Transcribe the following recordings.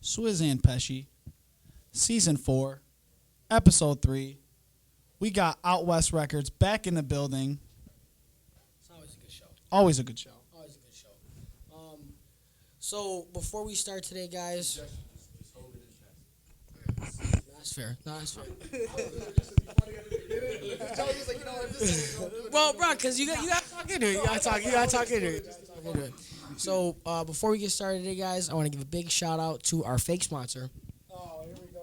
Swizz and Pesci, Season 4, Episode 3. We got Outwest Records back in the building. It's always a good show. Always a good show. Always a good show. So before we start today, guys. That's fair. No, that's fair. Well, bro, because you got to talk into it. You got to talk into it. So before we get started today, guys, I want to give a big shout out to our fake sponsor,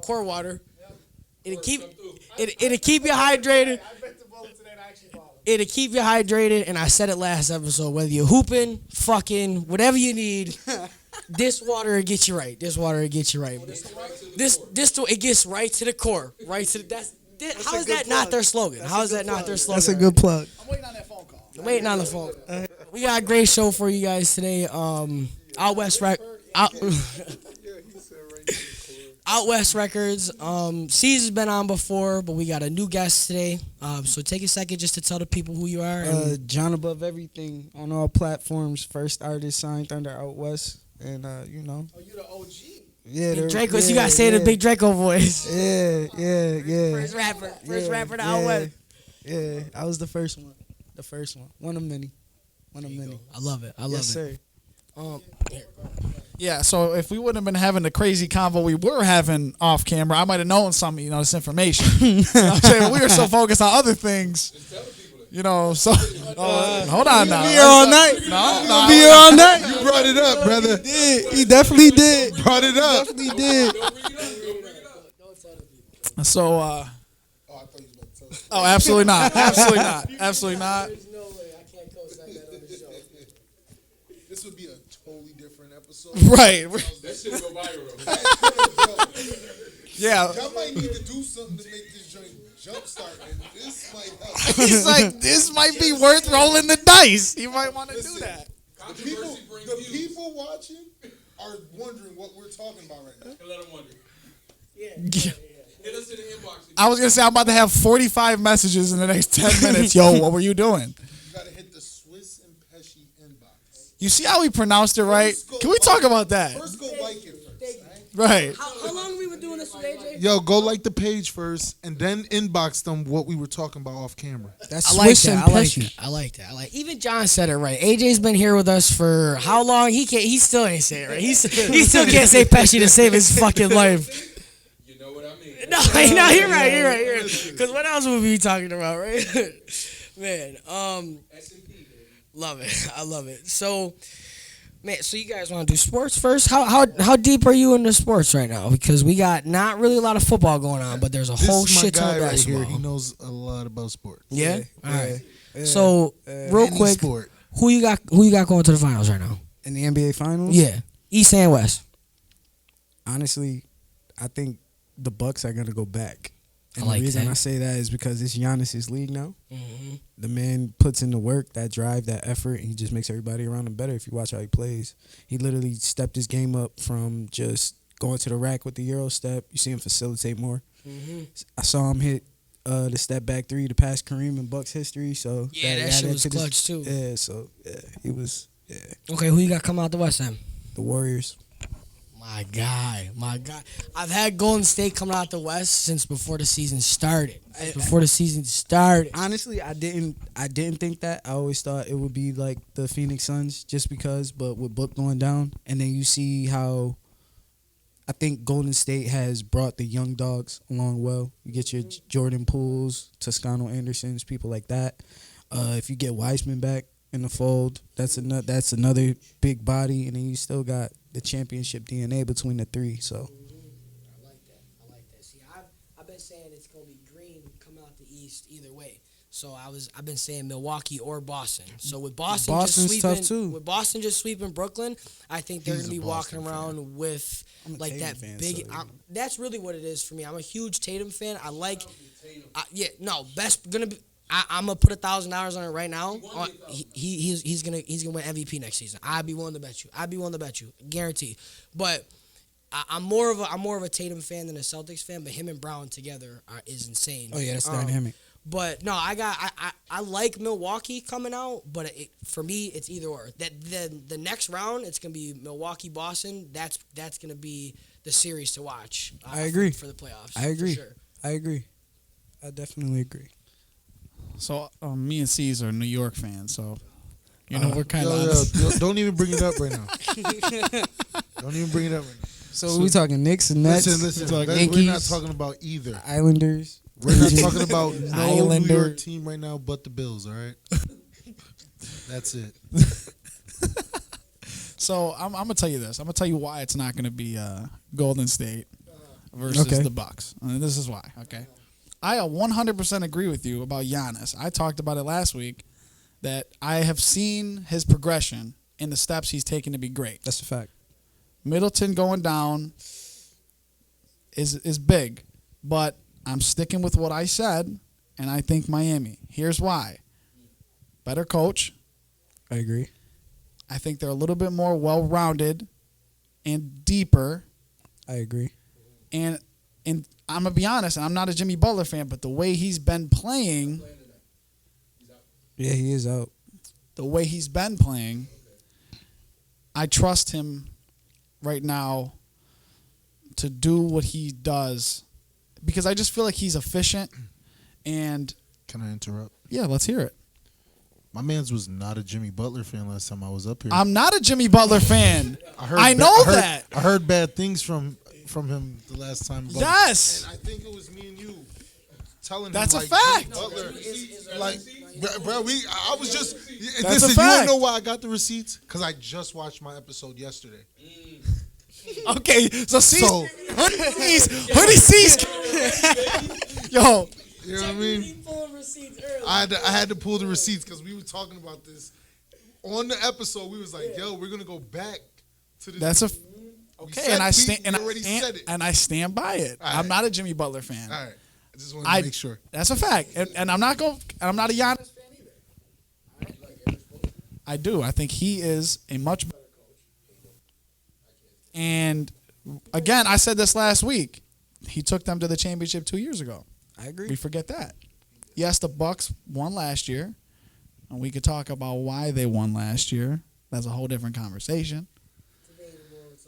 Core Water. It'll keep you hydrated. It'll keep you hydrated, and I said it last episode. Whether you're hooping, fucking, whatever you need, this water will get you right. This water will get you right. It gets right to the core, right to the. How is that not their slogan? How is that not their slogan? That's a good plug. I'm waiting on that phone call. Waiting on the phone. We got a great show for you guys today. Outwest Records. Swizz has been on before, but we got a new guest today. So take a second just to tell the people who you are. John Above Everything on all platforms. First artist signed under Outwest, and you know. Oh, you the OG. Yeah, Big Draco. You gotta say it in Big Draco voice. Yeah. First rapper to Outwest. Yeah, I was the first one. One of many. I love it. Yes, sir. Yeah, so if we wouldn't have been having the crazy convo we were having off camera, I might have known some, this information. You know what I'm saying? We were so focused on other things. So hold on now. Be here all night. No. Be here all night. You brought it up, brother. He definitely did. Brought it up. Definitely did. So, absolutely not. Absolutely not. There's no way I can't co-sign that on the show. This would be a totally different episode. Right. That shit go viral. Yeah. Y'all might need to do something to make this joint jumpstart, and this might help. He's like, this might be worth rolling the dice. You might want to do that. The people watching are wondering what we're talking about right now. Let them wonder. Yeah. Hit us in the inbox. I was going to say, I'm about to have 45 messages in the next 10 minutes. Yo, what were you doing? You gotta hit the Swizz and Pesci inbox. You see how we pronounced it right? Can we talk about that? First, go like it first. Right. How long we been doing this with AJ? Yo, go like the page first, and then inbox them what we were talking about off camera. That's I like Swizz and that. Pesci. I like that. Even John said it right. AJ's been here with us for how long? He still ain't say it right. He still can't say Pesci to save his fucking life. You know what I mean? No, you're right. Because what else would we be talking about, right? Man, S&P, love it. I love it. So, man, so you guys want to do sports first? How deep are you into sports right now? Because we got not really a lot of football going on, but there's a whole shit ton of basketball. He knows a lot about sports. Yeah? All right. So, real Any quick, sport. who you got going to the finals right now? In the NBA Finals? Yeah. East and West. Honestly, I think the Bucks are going to go back. And I like the reason that. I say that is because it's Giannis's league now. Mm-hmm. The man puts in the work, that drive, that effort, and he just makes everybody around him better if you watch how he plays. He literally stepped his game up from just going to the rack with the Euro step. You see him facilitate more. Mm-hmm. I saw him hit the step back three to pass Kareem in Bucks history. So Yeah, that shit was to this- clutch, too. Yeah, so he was Okay, who you got coming out the West then? the Warriors. My guy. I've had Golden State coming out the West since before the season started. Honestly, I didn't think that. I always thought it would be like the Phoenix Suns just because, but with Book going down, and then you see how I think Golden State has brought the young dogs along well. You get your Jordan Pooles, Toscano Andersons, people like that. If you get Wiseman back in the fold, that's another big body, and then you still got the championship DNA between the three. So I like that. See, I've been saying it's gonna be green coming out the East either way. So I've been saying Milwaukee or Boston. So with Boston Boston's just tough, sweeping, too. with Boston just sweeping Brooklyn, I think they're He's gonna be a walking Boston around with I'm a like Tatum that fan, big. so- That's really what it is for me. I'm a huge Tatum fan. I like. Best gonna be. I'm gonna put $1,000 on it right now. He's gonna win MVP next season. I'd be willing to bet you, guarantee. But I'm more of a Tatum fan than a Celtics fan. But him and Brown together is insane. oh yeah, that's dynamic. But no, I like Milwaukee coming out, but for me it's either or. That the next round it's gonna be Milwaukee Boston. That's gonna be the series to watch. I agree. For the playoffs. I agree. For sure. I agree. I definitely agree. So me and C's are New York fans, so we're kind of don't even bring it up right now. Don't even bring it up right now. So we talking Knicks and Nets? Listen. Yankees, We're not talking about either. Islanders. We're not talking about no Islander. New York team right now, but the Bills. All right. That's it. So I'm gonna tell you this. I'm gonna tell you why it's not gonna be Golden State versus the Bucks. And this is why. Okay, I 100% agree with you about Giannis. I talked about it last week that I have seen his progression in the steps he's taken to be great. That's a fact. Middleton going down is big, but I'm sticking with what I said, and I think Miami. Here's why: better coach. I agree. I think they're a little bit more well-rounded and deeper. I agree. And I'm going to be honest, and I'm not a Jimmy Butler fan, but the way he's been playing, Yeah, he is out. I trust him right now to do what he does because I just feel like he's efficient. And Can I interrupt? yeah, let's hear it. My man's was not a Jimmy Butler fan last time I was up here. I'm not a Jimmy Butler fan. I heard bad things from him the last time. But, Yes. and I think it was me and you telling That's him a like fact. Jimmy Butler, like, bro, I was just. That's Listen, a you fact. don't know why I got the receipts? Because I just watched my episode yesterday. Okay, so see, So- Hoodie sees. Yo, You know what I mean? I had to pull the receipts because we were talking about this on the episode. We was like, "Yo, we're gonna go back to this." that's a We okay, said and I we- stand we and already said it. I stand by it. All I'm right. not a Jimmy Butler fan. All right, I just wanted to make sure. That's a fact, and I'm not I'm not a Giannis fan either. I do. I think he is a much better coach. And again, I said this last week. He took them to the championship 2 years ago. I agree. We forget that. Yes, the Bucks won last year, and we could talk about why they won last year. That's a whole different conversation. It's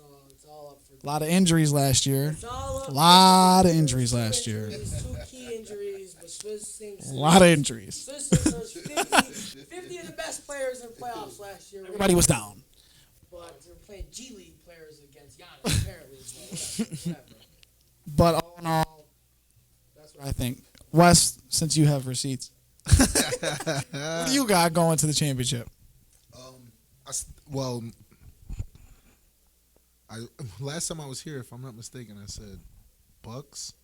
all up for A lot of injuries last year. It's all up A lot of injuries last year. There's 2 key injuries, but Swizz thinks A lot of injuries. Swizz thinks there's 50 of the best players in playoffs last year. Everybody was down. But they're playing G League players against Giannis, apparently. So whatever. But all in all, that's what I think. Wes, since you have receipts, what do you got going to the championship? Last time I was here, if I'm not mistaken, I said Bucks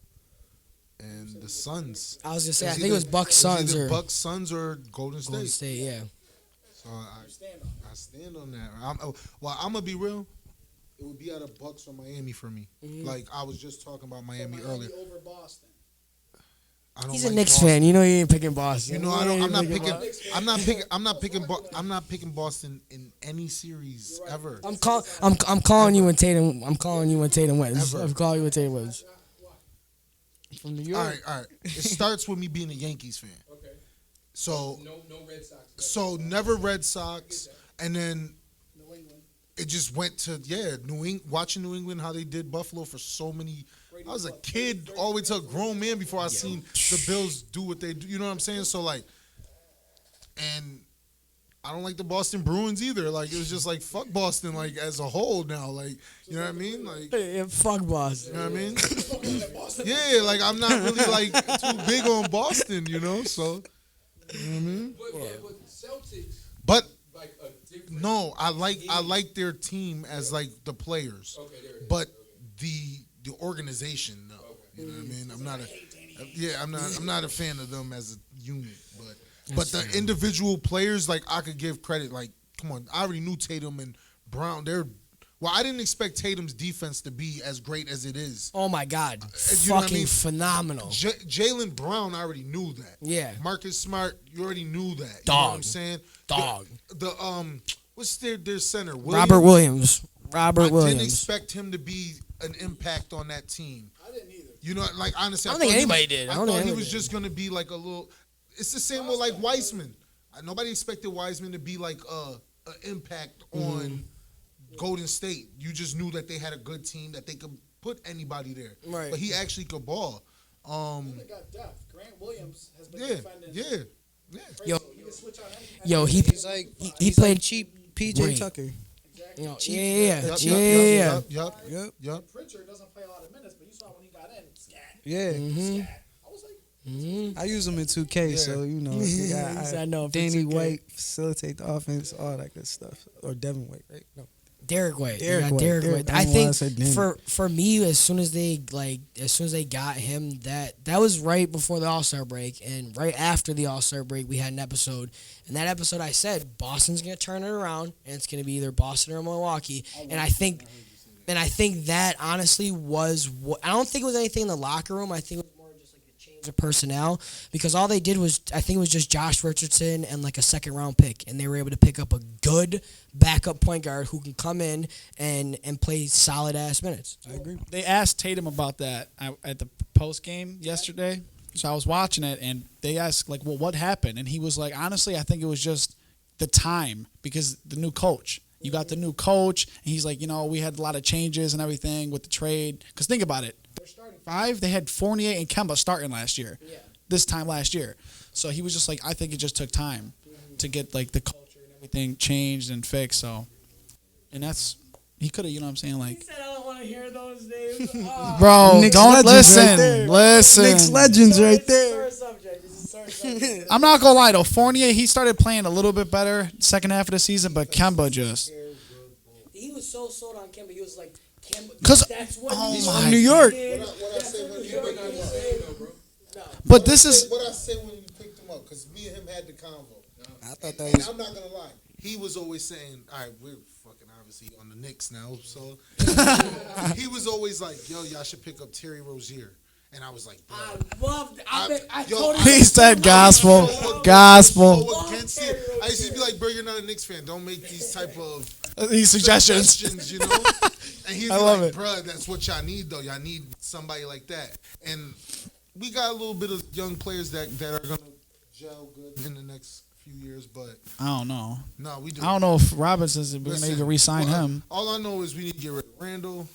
and the Suns. I was gonna say, I think it was Bucks Suns or Bucks Suns or Golden State. Golden State, yeah. So I stand on that. I'm gonna be real. It would be out of Bucks or Miami for me. Like I was just talking about Miami earlier. Over Boston. I don't He's like a Knicks Boston. fan. You know he ain't picking Boston. You know I don't. I'm not picking Boston in any series ever. I'm calling you when Tatum. I'm calling you when Tatum wins. Ever. I'm calling you when Tatum wins. From New York. All right. It starts with me being a Yankees fan. Okay. So No Red Sox. so never Red Sox, and then it just went to watching New England how they did Buffalo for so many. I was a kid all the way to a grown man before I seen the Bills do what they do. You know what I'm saying? So like, and I don't like the Boston Bruins either. Like it was just like fuck Boston like as a whole now. Like you know what I mean? Like Yeah, fuck Boston. you know what I mean? Yeah, like I'm not really like too big on Boston. You know, so you know what I mean? But Celtics, But like a different. no, I like their team as like the players. Okay, there it is. But the organization, no. You know what I mean? I'm not a fan of them as a unit, but the individual players, like I could give credit. Like, come on, I already knew Tatum and Brown. I didn't expect Tatum's defense to be as great as it is. Oh my God, You know what I fucking mean? phenomenal. Jalen Brown, I already knew that. Yeah. Marcus Smart, you already knew that. You know Dog. what I'm saying? Dog. The what's their center? Robert Williams. I didn't expect him to be an impact on that team. I didn't either. You know, like honestly, I don't think thought anybody did. I thought he was just gonna be like a little. It's the same with like Weissman. Nobody expected Weissman to be like an impact on Golden State. You just knew that they had a good team that they could put anybody there. Right. But he actually could ball. They got depth. Grant Williams has been Yeah, defending. yeah. Yo, He can switch on anything. yo, He's like he played cheap PJ Right. Tucker. You know, cheap. Yep. Pritchard doesn't play a lot of minutes, but you saw when he got in, scat. Yeah. Scat. I was like, I use him in 2K, Yeah. so you know. I know. Danny White facilitate the offense, all that good stuff. Or Devin White, right? No. Derek White. Derek You got White. Derek Derek- White. I I don't know why I think said Danny. for me, as soon as they got him, that was right before the All-Star break, and right after the All-Star break, we had an episode. And that episode, I said Boston's gonna turn it around, and it's gonna be either Boston or Milwaukee. And I think that honestly was what I don't think it was anything in the locker room. I think it was more just like a change of personnel, because all they did was, I think it was just Josh Richardson and like a second round pick, and they were able to pick up a good backup point guard who can come in and play solid ass minutes. I agree. they asked Tatum about that at the post game yesterday. So I was watching it, and they asked, like, well, what happened? And he was like, honestly, I think it was just the time, because the new coach. You got the new coach, and he's like, we had a lot of changes and everything with the trade. Because think about it. They're starting 5. They had Fournier and Kemba starting last year. Yeah. This time last year. So he was just like, I think it just took time to get, like, the culture and everything changed and fixed. So, and that's, he could have, you know what I'm saying? Like, said I don't want to hear those names. bro, Knicks don't legends listen. right there. Listen. Knicks legends right there. I'm not gonna lie though, Fournier, he started playing a little bit better second half of the season, but Kemba just He was so sold on Kemba. He was like, Kemba. 'Cause- That's what oh he's my- from New York. What I say when you picked him up. but this is What I say when you picked him up, because me and him had the convo. I thought that And was I'm not gonna lie. He was always saying, all right, we're fucking obviously on the Knicks now, so he was always like, yo, y'all should pick up Terry Rozier. And I was like, bro. I yo, told him. he said gospel. so Gospel. against it. I used to be like, bro, you're not a Knicks fan. Don't make these type of These suggestions. suggestions, And he'd be I love like, it. bro, that's what y'all need, though. Y'all need somebody like that. And we got a little bit of young players that are going to gel good in the next few years, but I don't know. no, we do. I don't know if Robinson's we're gonna even re-sign well, him. All I know is we need to get rid of Randall.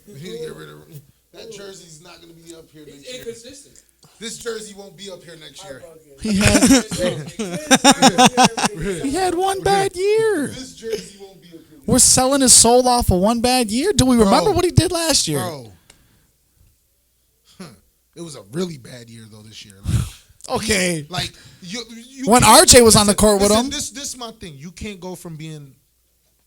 We need to get rid of that jersey's not going to be up here next year. Inconsistent. This jersey won't be up here next year. He had one bad year. This jersey won't be up here. We're selling his soul off of one bad year. Do we remember Bro. what he did last year? Bro. It was a really bad year though this year. Okay. Like you When can't- RJ was on the court with him. This is my thing. You can't go from being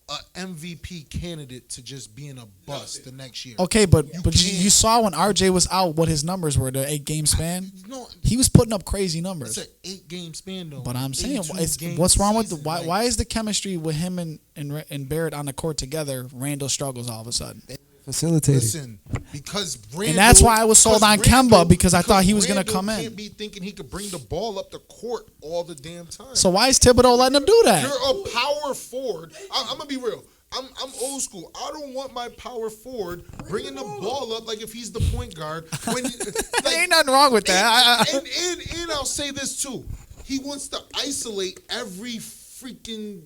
a MVP candidate to just being a bust the next year. Okay, but can't. you saw when RJ was out what his numbers were, the 8-game span. No, He was putting up crazy it's numbers. an 8-game span though. But I'm saying, 82-game what's wrong with season. why is the chemistry with him and Barrett on the court together? Randall struggles all of a sudden, facilitated. Listen, because Randall, and that's why I was sold on Kemba, because I thought he was gonna Randall come in. Can't be thinking he could bring the ball up the court all the damn time. So why is Thibodeau letting him do that? You're a power forward. I'm gonna be real. I'm old school. I don't want my power forward bringing the ball up like if he's the point guard. When like, Ain't nothing wrong with that. and I'll say this too. He wants to isolate every freaking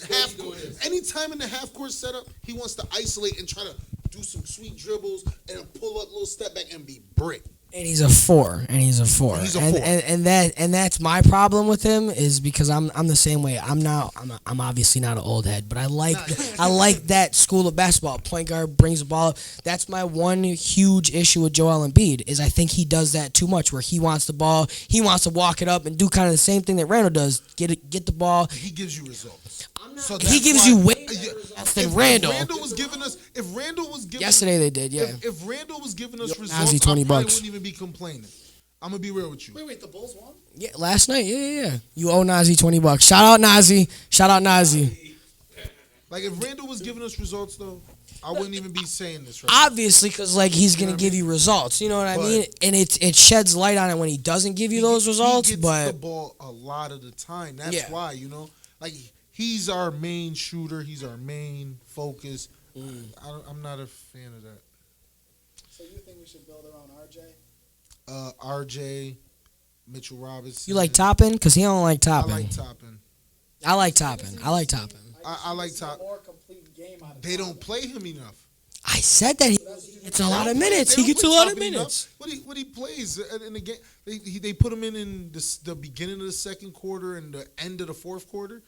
half court. Anytime in the half court setup, he wants to isolate and try to do some sweet dribbles and pull up a little step back and be brick. And he's a 4. He's a 4. And that's my problem with him, is because I'm the same way. I'm obviously not an old head, but I like that school of basketball. Point guard brings the ball up. That's my one huge issue with Joel Embiid, is I think he does that too much, where he wants the ball, he wants to walk it up and do kind of the same thing that Randall does. Get the ball. He gives you results. So He that's gives why- you way Yeah, better results if than Randall. If Randall was giving Yesterday they did, yeah. If Randall was giving us Nazi, results, $20 I probably bucks. wouldn't even be complaining. I'm gonna be real with you. Wait, the Bulls won? Yeah, last night, yeah. You owe Nazi $20. Shout out Nazi. Like if Randall was giving us results, though, I wouldn't even be saying this right Obviously, because he's gonna give you results. You know what I But- mean? And it sheds light on it when he doesn't give you those results. He gets But the ball a lot of the time. That's Yeah. why, like he's our main shooter. He's our main focus. I'm not a fan of that. So you think we should build around RJ? RJ, Mitchell Robinson. you like Toppin? Because he don't like I Toppin. like Toppin. I like Toppin. I like Top. More complete game out of They don't play him enough. I said that he gets a lot of minutes. He gets a lot of minutes. What he plays in the game? They put him in the beginning of the second quarter and the end of the fourth quarter.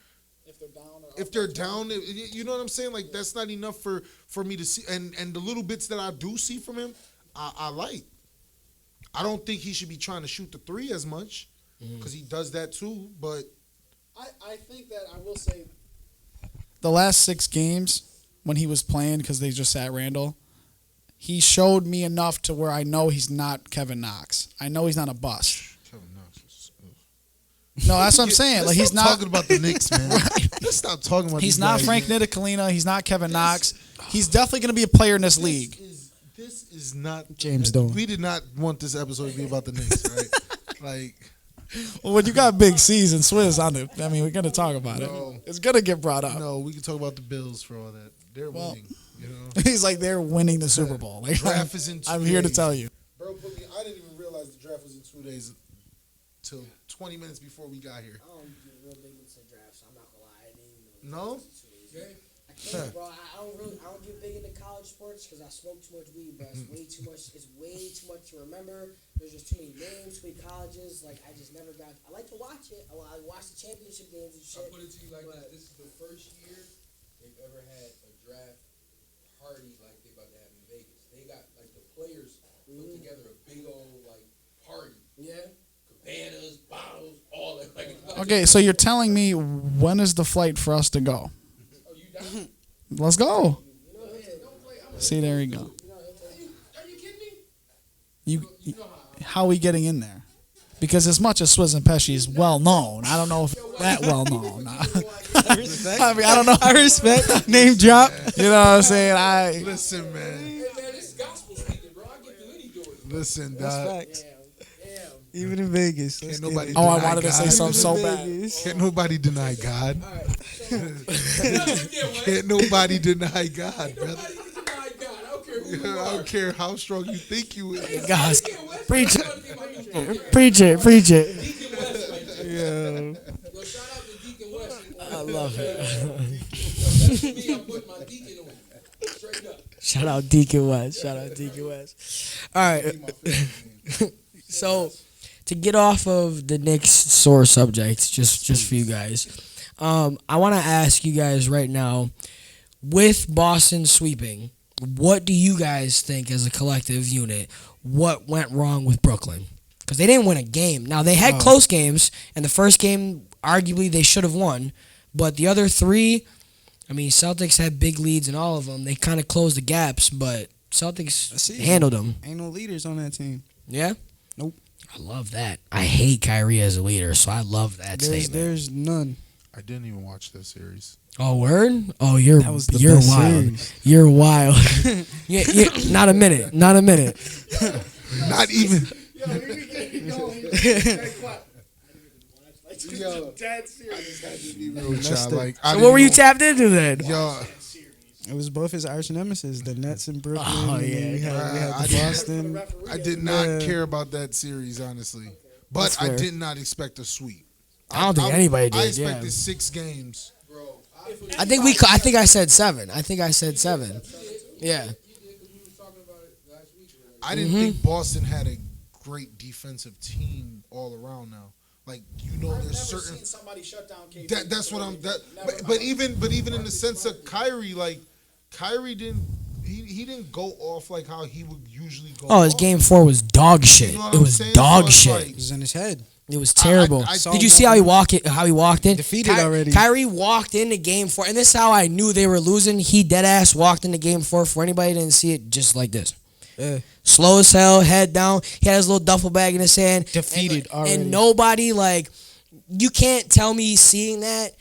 If they're down, you know what I'm saying? Like, that's not enough for me to see. And the little bits that I do see from him, I like. I don't think he should be trying to shoot the three as much because he does that too. But I think that I will say the last 6 games when he was playing, because they just sat Randall, he showed me enough to where I know he's not Kevin Knox. I know he's not a bust. Kevin Knox was. No, that's what I'm saying. Like, he's not talking about the Knicks, man. Let's stop talking about. He's these not guys, Frank man. Ntilikina. He's not Kevin Knox. He's definitely going to be a player in this league. This is not James Dolan. We did not want this episode to be about the Knicks, right? Like, Well, when you got Big C's and Swizz on it, I mean, we're going to talk about No. it. It's going to get brought up. no, we can talk about the Bills for all that. They're Well, winning, you know. He's like, they're winning the Super Bowl. Like, Draft is in 2 I'm here to days. tell you. Bro, I didn't even realize the draft was in 2 days till 20 minutes before we got here. I don't get real big into drafts, so I'm not gonna lie. I didn't even know. No? I can't, bro. I don't get big into college sports because I smoke too much weed, bro. It's way too much. It's way too much to remember. There's just too many names, too many colleges. Like, I just never got. I like to watch it. I watch the championship games and shit. I put it to you like this. This is the first year they've ever had a draft party like they about to have in Vegas. They got, like, the players put together a big old, like, party. Yeah. Cabanas, bottles, all that. Like, Okay, so you're telling me when is the flight for us to go? Oh, you down? Let's go. Don't play. I'm See, there you go. Are you kidding me? You, how are we getting in there? Because as much as Swizz and Pesci is well known, I don't know if that well known. I mean, I don't know. I respect. Name drop. You know what I'm saying? Listen, man. Hey, man, this is gospel speaking, bro. I get through any door. Listen, That's dog. facts. Even in Vegas. Let's Can't get nobody it. Oh, I deny wanted to say God. something so Even in bad. Vegas. Can't nobody deny God. Can't nobody deny God, brother. My God, I don't care who you I are. don't care how strong you think you is. Guys, preach it. it. Preach it. Preach it. Deacon West right there. Yeah. Yo, shout out to Deacon West. I love it. That's me. I'm putting my deacon on. Straight up. Shout out Deacon West. Shout out Deacon West. All right. So, to get off of the Knicks sore subject, just for you guys, I want to ask you guys right now, with Boston sweeping, what do you guys think as a collective unit, what went wrong with Brooklyn? Because they didn't win a game. Now, they had close games, and the first game, arguably, they should have won. But the other 3, I mean, Celtics had big leads in all of them. They kind of closed the gaps, but Celtics handled them. Ain't no leaders on that team. Yeah? Nope. I love that. I hate Kyrie as a leader, so I love that statement. There's none. I didn't even watch that series. Oh, word? Oh, you're That was the you're best wild. series. You're wild. yeah, not a minute. Not a minute. Not even. Real child, like, I So didn't what were you know- tapped into then? Yo, It was both his arch nemesis, the Nets in Brooklyn. Oh, and then yeah. we had I the didn't- Boston. I did not Yeah. care about that series, honestly. But That's I fair. did not expect a sweep. I don't think anybody did. I yeah. expected 6 games. I think I think I said 7. I think I said 7. Yeah. I didn't think Boston had a great defensive team all around now. Like, you know, there's certain somebody shut down KD. that's what I'm but even in the sense of Kyrie, like, Kyrie didn't he didn't go off like how he would usually go. Oh, his off. game 4 was dog shit. You know what It I'm was saying? dog So it's shit. like- It was in his head. It was terrible. I Did you see how he walked in? Defeated already. Kyrie walked into game 4, and this is how I knew they were losing. He dead ass walked into game 4. For anybody who didn't see it, just like this. Yeah. Slow as hell, head down. He had his little duffel bag in his hand. Defeated already. And nobody, like, you can't tell me seeing that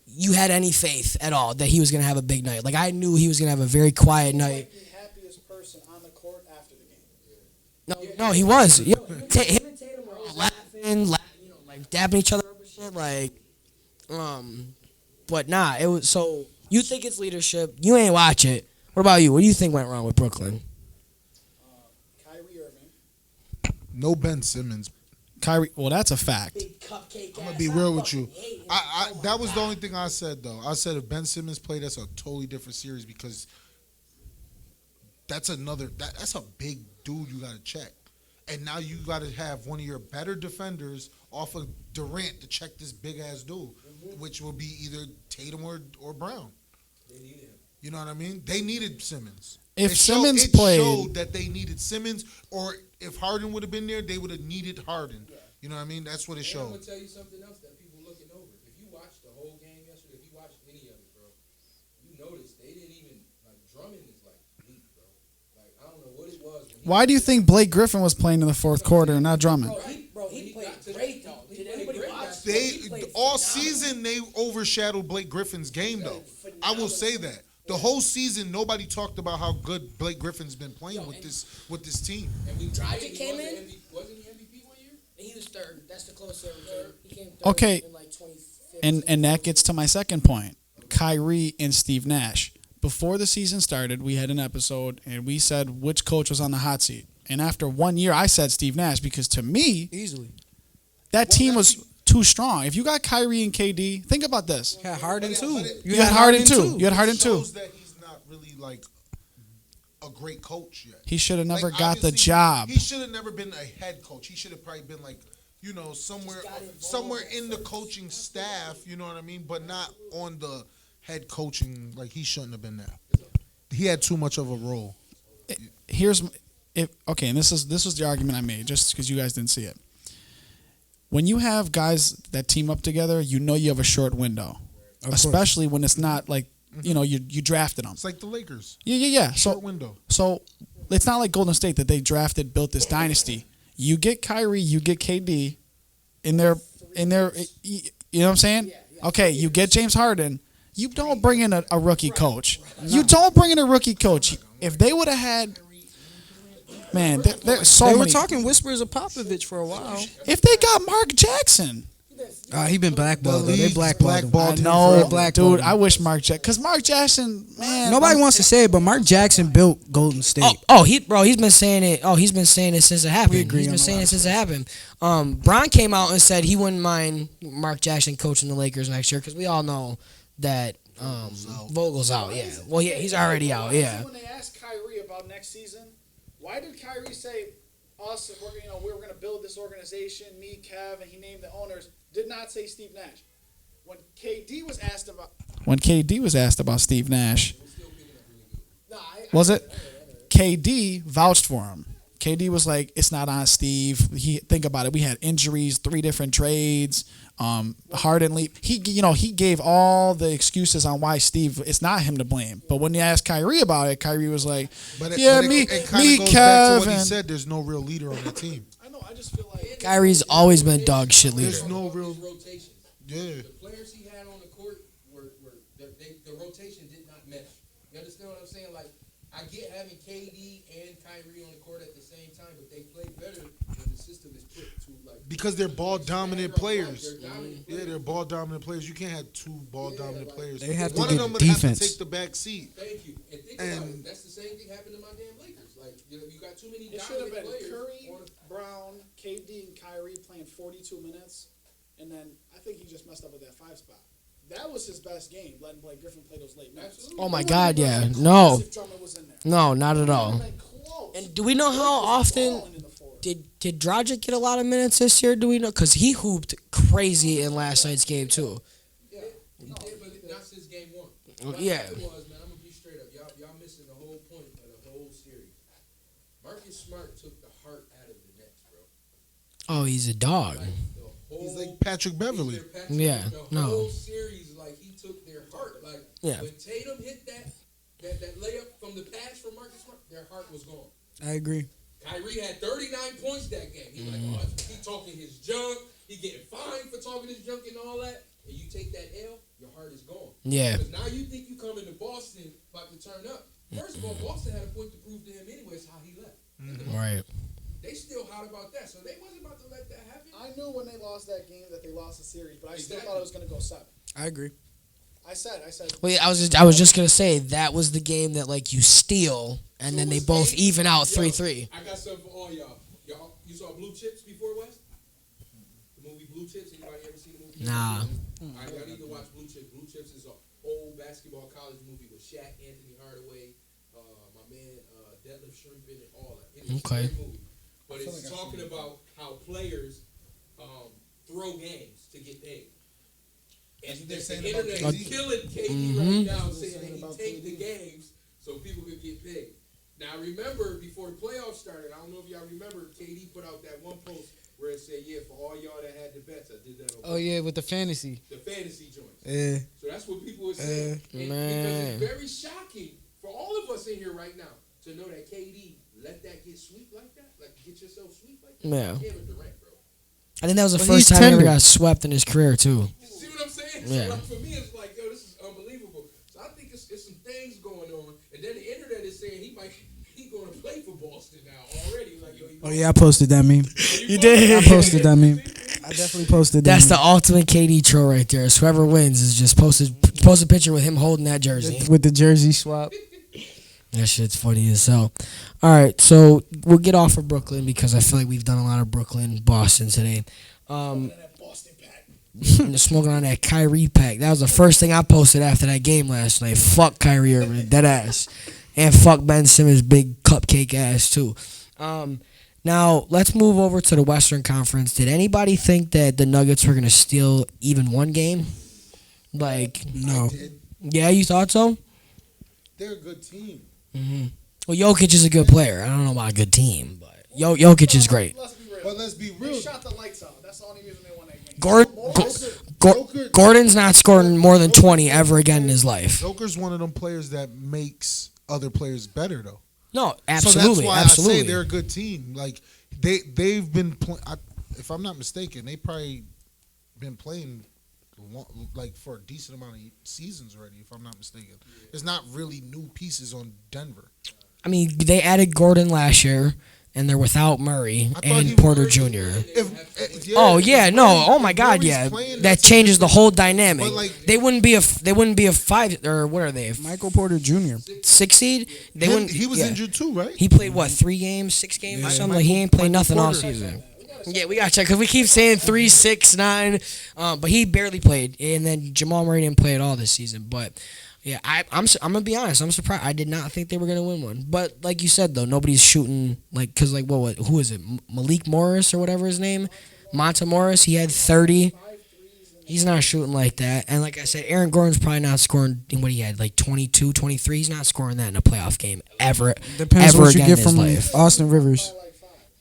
you had any faith at all that he was going to have a big night. Like, I knew he was going to have a very quiet night. The happiest person on the court after the game. No, he was. Yeah. Him and Tatum were all laughing, you know, like dapping each other up and shit. Like, but nah, it was. So you think it's leadership? You ain't watch it. What about you? What do you think went wrong with Brooklyn? Kyrie Irving. No Ben Simmons. Kyrie, well, that's a fact. I'm gonna be real with you. I that was the only thing I said though. I said if Ben Simmons played, that's a totally different series because that's that's a big dude you got to check. And now you got to have one of your better defenders off of Durant to check this big ass dude, which will be either Tatum or Brown. They needed him. You know what I mean? They needed Simmons. If Simmons played, showed that they needed Simmons, or if Harden would have been there, they would have needed Harden. Yeah. You know what I mean? That's what it And I'm showed. gonna tell you something else that people looking over. If you watched the whole game yesterday, if you watched any of it, bro, you noticed they didn't even like Drummond is like weak, bro. Like I don't know what it was. why do you think Blake Griffin was playing in the fourth quarter and not Drummond? He played great though. Did anybody watch? They all season they overshadowed Blake Griffin's game though. I will say that. The whole season, nobody talked about how good Blake Griffin's been playing with this team. And Dragic came in. Wasn't he MVP 1 year? And he was third. That's the closest ever. He came third Okay. in like 2015. And that gets to my second point. Kyrie and Steve Nash. Before the season started, we had an episode and we said which coach was on the hot seat. And after 1 year, I said Steve Nash because to me, Easily. that team was too strong. If you got Kyrie and KD, think about this. You had Harden too. You had Harden too. You had Harden It too. shows that he's not really like a great coach yet. He should have never Like, got the obviously, job. He should have never been a head coach. He should have probably been like, somewhere in the coaching staff, you know what I mean? But not on the head coaching. Like he shouldn't have been there. He had too much of a role. And this was the argument I made just because you guys didn't see it. When you have guys that team up together, you know you have a short window, especially when it's not like you drafted them. It's like the Lakers. Yeah. Short window. So it's not like Golden State that they built this dynasty. You get Kyrie, you get KD in their, you know what I'm saying? Okay, you get James Harden. You don't bring in a rookie coach. You don't bring in a rookie coach. If they would have had, man, there's so They many. were talking whispers of Popovich for a while. If they got Mark Jackson. He been blackballed. The They league's blackballed him. blackballed I him know, forever. blackballed dude. him. I wish because Mark Jackson, man. Nobody wants to say it, but Mark Jackson built Golden State. He's been saying it. He's been saying it since it happened. We agree He's on been a saying lot it since it happened. Bron came out and said he wouldn't mind Mark Jackson coaching the Lakers next year because we all know that Vogel's out. Yeah, well, yeah, he's already out. Yeah. When they asked Kyrie about next season, why did Kyrie say us? We were going to build this organization. Me, Kev, and he named the owners. Did not say Steve Nash. When KD was asked about Steve Nash, was it? KD vouched for him. KD was like, "It's not on Steve." Think about it. We had injuries, 3 different trades. Harden leave. He gave all the excuses on why Steve. It's not him to blame. But when they asked Kyrie about it, Kyrie was like, me, kinda goes back to Kev, what he and said. There's no real leader on the team. I know. I just feel like Kyrie's always been dog shit leader. There's no real. Rotations. Yeah. The players he had on the court were the rotation did not mesh. You understand what I'm saying? Like I get having KD and Kyrie on the court at the same time, but they play better when the system is put to like Because they're ball dominant players. They're dominant Yeah, they're ball dominant players. You can't have 2 ball dominant players. They have to One get of them would have defense. to take the back seat. Thank you. And think about it. That's the same thing happened to my damn Lakers. Like you got too many it should have dominant been players. Curry, Brown, KD, and Kyrie playing 42 minutes, and then I think he just messed up with that 5 spot. That was his best game, letting Blake Griffin play those late minutes. Absolutely. Oh my God, yeah. No, If Drummond was in there. no, not at all. Been close. And do we know how often Falling in the fourth. did Dragic get a lot of minutes this year? Do we know? Because he hooped crazy in last night's game too. Yeah, he did, but not since game 1. Yeah. What was, man, I'm gonna be straight up. Y'all missing the whole point of the whole series. Marcus Smart took the heart out of the Nets, bro. Oh, he's a dog. Like the whole, He's like Patrick Beverly. he's their Patrick- Yeah, The no. whole series, like he took their heart. Like Yeah. when Tatum hit that layup from the pass from Marcus Smart, their heart was gone. I agree. Kyrie had 39 points that game. He he talking his junk. He getting fined for talking his junk and all that. And you take that L, your heart is gone. Yeah. Because now you think you come into Boston about to turn up. First of all, Boston had a point to prove to him anyways how he left. Right. They still hot about that, so they wasn't about to let that happen. I knew when they lost that game that they lost the series, but I still Exactly. thought it was going to go 7. I agree. I said. Well, yeah, I was just gonna say that was the game that like you steal and So then they was both eight- even out Yo, 3-3. I got something for all y'all. You saw Blue Chips before, West? The movie Blue Chips? Anybody ever seen the movie? Nah. All right, y'all need to watch Blue Chips. Blue Chips is an old basketball college movie with Shaq, Anthony Hardaway, my man deadlift shrimping and all that. It is Okay. a great movie. But it's talking about how players throw games to get paid. And they're the saying internet about is KD. killing KD right now, saying that he take the games so people could get paid. Now, remember, before the playoffs started, I don't know if y'all remember, KD put out that one post where it said, yeah, for all y'all that had the bets, I did that on Oh yeah, with the fantasy. the fantasy joints. Yeah. So that's what people were saying. And Man. because it's very shocking for all of us in here right now to know that KD let that get swept like that, like get yourself swept like that. Yeah. Kevin Durant, bro. I think that was the But first he's time he ever tender. got swept in his career too. You see what I'm saying? Yeah. So like, for me, it's like, yo, this is unbelievable. So I think it's some things going on, and then the internet is saying he going to play for Boston now already. Like, yo, Oh yeah, I posted that meme. You did. I posted that meme. I definitely posted that. That's the meme. ultimate KD troll right there. So whoever wins is just post a picture with him holding that jersey. with the jersey swap. That shit's funny as hell. All right, so we'll get off of Brooklyn because I feel like we've done a lot of Brooklyn, Boston today. Smoking on that Kyrie pack. That was the first thing I posted after that game last night. Fuck Kyrie Irving, dead ass, and fuck Ben Simmons' big cupcake ass too. Now let's move over to the Western Conference. Did anybody think that the Nuggets were gonna steal even one game? Like, No. yeah, you thought so? They're a good team. Well, Jokic is a good player. I don't know about a good team, but Jokic is great. Let's be real. But let's be real. They shot the lights out. That's the only reason they won that game. Gordon's not scoring more than 20 ever again in his life. Joker's one of them players that makes other players better, though. No, So absolutely, that's why absolutely. I say they're a good team. Like they've been if I'm not mistaken, they probably been playing like for a decent amount of seasons already. If I'm not mistaken, there's not really new pieces on Denver. I mean, they added Gordon last year, and they're without Murray I thought he and Porter was- Jr. Oh yeah, if no, Murray- oh my if God, Murray's yeah, playing, that that's a changes the different- whole dynamic. But, like- They wouldn't be a 5 or what are they? Michael Porter Jr. 6 seed? They wouldn't. He was yeah. injured too, right? He played what, 3 games, 6 games or something? Like, he ain't played nothing all season. Yeah, we gotta check because we keep saying 3, 6, 9, but he barely played, and then Jamal Murray didn't play at all this season. But yeah, I'm gonna be honest, I'm surprised. I did not think they were gonna win one. But like you said though, nobody's shooting like because like what who is it? Malik Morris or whatever his name, Monta Morris. He had 30. He's not shooting like that. And like I said, Aaron Gordon's probably not scoring what he had, like 22, 23. He's not scoring that in a playoff game ever. Depends ever what you again get in his from life. Austin Rivers.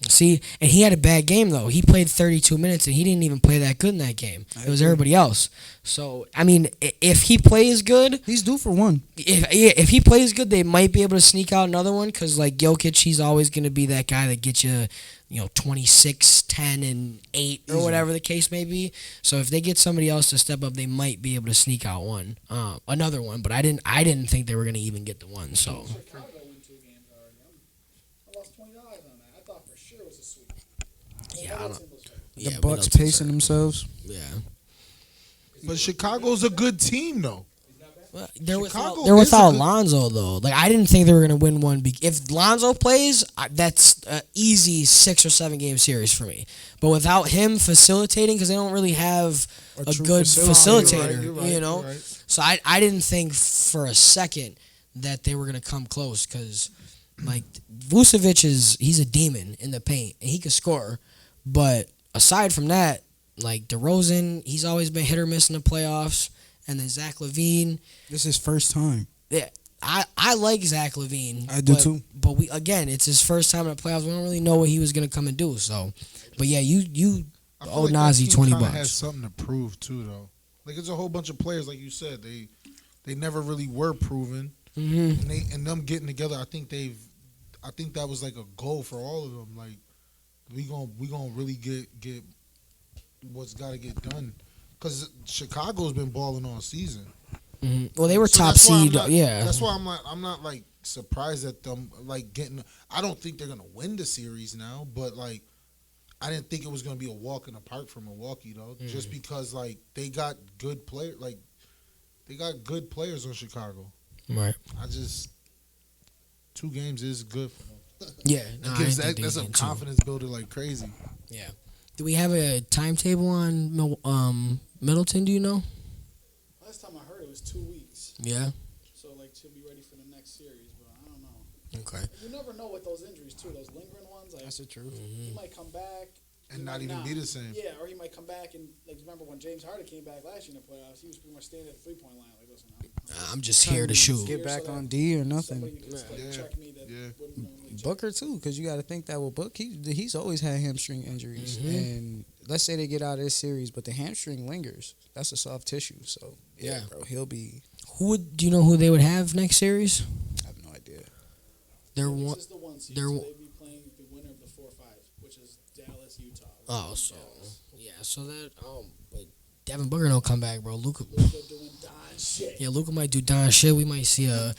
See, and he had a bad game though. He played 32 minutes and he didn't even play that good in that game. It was everybody else. So I mean, if he plays good, He's due for one. if he plays good, they might be able to sneak out another one. Because like Jokic, he's always going to be that guy that gets you, 26, 10, and 8 or whatever the case may be. So if they get somebody else to step up, they might be able to sneak out another one. But I didn't think they were going to even get the one. So. Chicago won 2 games already. I lost $20 on that. I thought for sure it was a sweep. Yeah, I don't. The Yeah, Bucks Middleton's pacing hurt. themselves. Yeah. But Chicago's a good team, though. Well, they're Chicago without is a good- Lonzo though. Like I didn't think they were gonna win one. If Lonzo plays, that's an easy 6 or 7 game series for me. But without him facilitating, because they don't really have a true good facilitator. facilitator, You're right, you know. you're right. So I didn't think for a second that they were gonna come close because like Vucevic he's a demon in the paint and he can score. But aside from that, like DeRozan, he's always been hit or miss in the playoffs. And then Zach LaVine. This is his first time. Yeah, I like Zach LaVine. I do but, too. But it's his first time in the playoffs. We don't really know what he was gonna come and do. So, but yeah, you I feel owe like that Nazi team kinda $20. Has something to prove too, though. Like it's a whole bunch of players, like you said, they never really were proven, and them getting together. I think that was like a goal for all of them. Like we gonna really get what's got to get done. Because Chicago's been balling all season. Well, they were So top that's why I'm seed. not- Yeah, That's why I'm not like surprised at them like getting. I don't think they're gonna win the series now, but like I didn't think it was gonna be a walk in the park for Milwaukee though, just because like they got good players on Chicago. right. I just 2 games is good for them. Yeah, no, I Gives didn't think that's they a did too. confidence builder like crazy. Yeah. Do we have a timetable on Middleton? Do you know? Last time I heard it was 2 weeks. Yeah. So like she'll be ready for the next series, but I don't know. Okay. You never know with those injuries too. Those lingering ones. Like, That's the truth. he might come back And he not might even be the same. Yeah, or he might come back and like remember when James Harden came back last year in the playoffs, he was pretty much standing at the 3-point line. Like, listen, I'm just here to shoot. Get back on D or nothing. somebody can check me that wouldn't normally check. Booker too, because you got to think that with Book, he's always had hamstring injuries, and let's say they get out of this series, but the hamstring lingers. That's a soft tissue, so yeah, bro, he'll be. Do you know who they would have next series? I have no idea. They're This one. is the one seed, they're- so they'd be playing the winner of the 4-5, which is Dallas, Utah. Oh, so yeah, so that like Devin Booker don't come back, bro. Luka Luka doing Don shit. Yeah, Luka might do Don shit. We might see a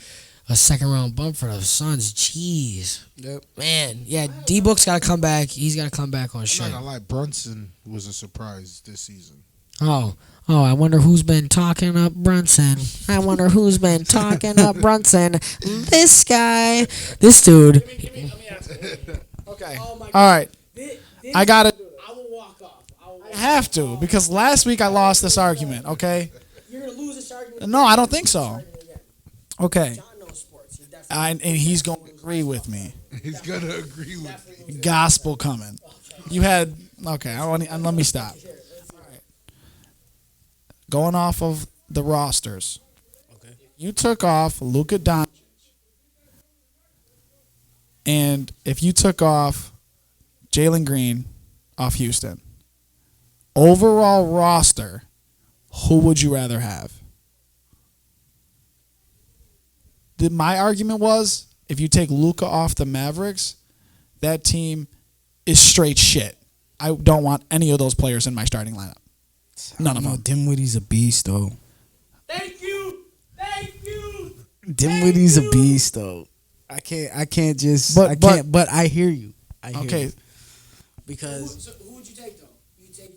second round bump for the Suns. Jeez. Yep. Man, yeah, D Book's got to come back. He's got to come back on I'm shit. not gonna lie, Brunson was a surprise this season. Oh, I wonder who's been talking up Brunson. I wonder who's been talking up Brunson. This guy. This dude. Let me ask you. Okay. Oh my God. All right. I got it. I will walk off. I have to because last week I lost this argument. Okay. You're going to lose this argument. No, I don't think so. Okay. John knows sports. He definitely And he's going to agree with me. He's gonna agree with me. Gospel coming. You had okay. Let me stop. Going off of the rosters. Okay. You took off Luka Doncic, and if you took off Jalen Green off Houston, overall roster, who would you rather have? My argument was if you take Luka off the Mavericks, that team is straight shit. I don't want any of those players in my starting lineup. None of them. Dinwiddie's a beast, though. Thank you. Dinwiddie's a beast, though. I can't just. But I hear you. I hear Okay. you. Because So who would you take though? You take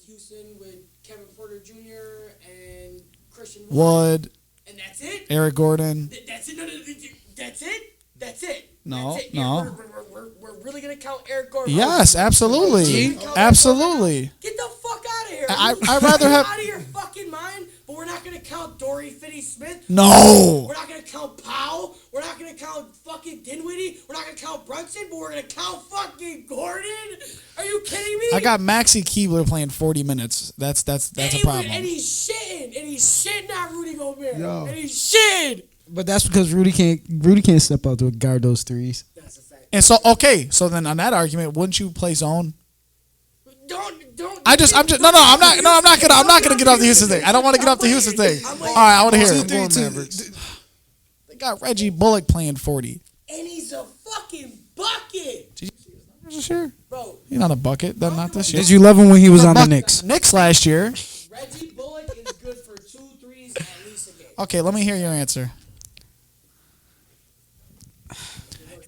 Houston with Kevin Porter Jr. and Christian Wood, and that's it. Eric Gordon. That's it. No, that's it. That's it. No, That's it. no. We're really gonna count Eric Gordon. Yes, absolutely. Absolutely. Get the fuck out of here. I'd rather have- out of your fucking mind. But we're not gonna count Dory Finney-Smith. No. We're not gonna count Powell. We're not gonna count fucking Dinwiddie. We're not gonna count Brunson. But we're gonna count fucking Gordon. Are you kidding me? I got Maxi Keebler playing 40 minutes. That's a problem. And he's shitting at Rudy Gobert. Yo. And he's shitting. but that's because Rudy can't step out to guard those threes. That's a fact. And so okay, so then on that argument, wouldn't you play zone? Don't. I'm not gonna get off the Houston thing. I don't want to get off the Houston thing. All right, I want to hear it. They got Reggie Bullock playing 40. And he's a fucking bucket, This year? bro. He's not a bucket. Not this year. Did you love him when he was on the Knicks? Knicks last year. Reggie Bullock is good for 2 threes at least a game. Okay, let me hear your answer.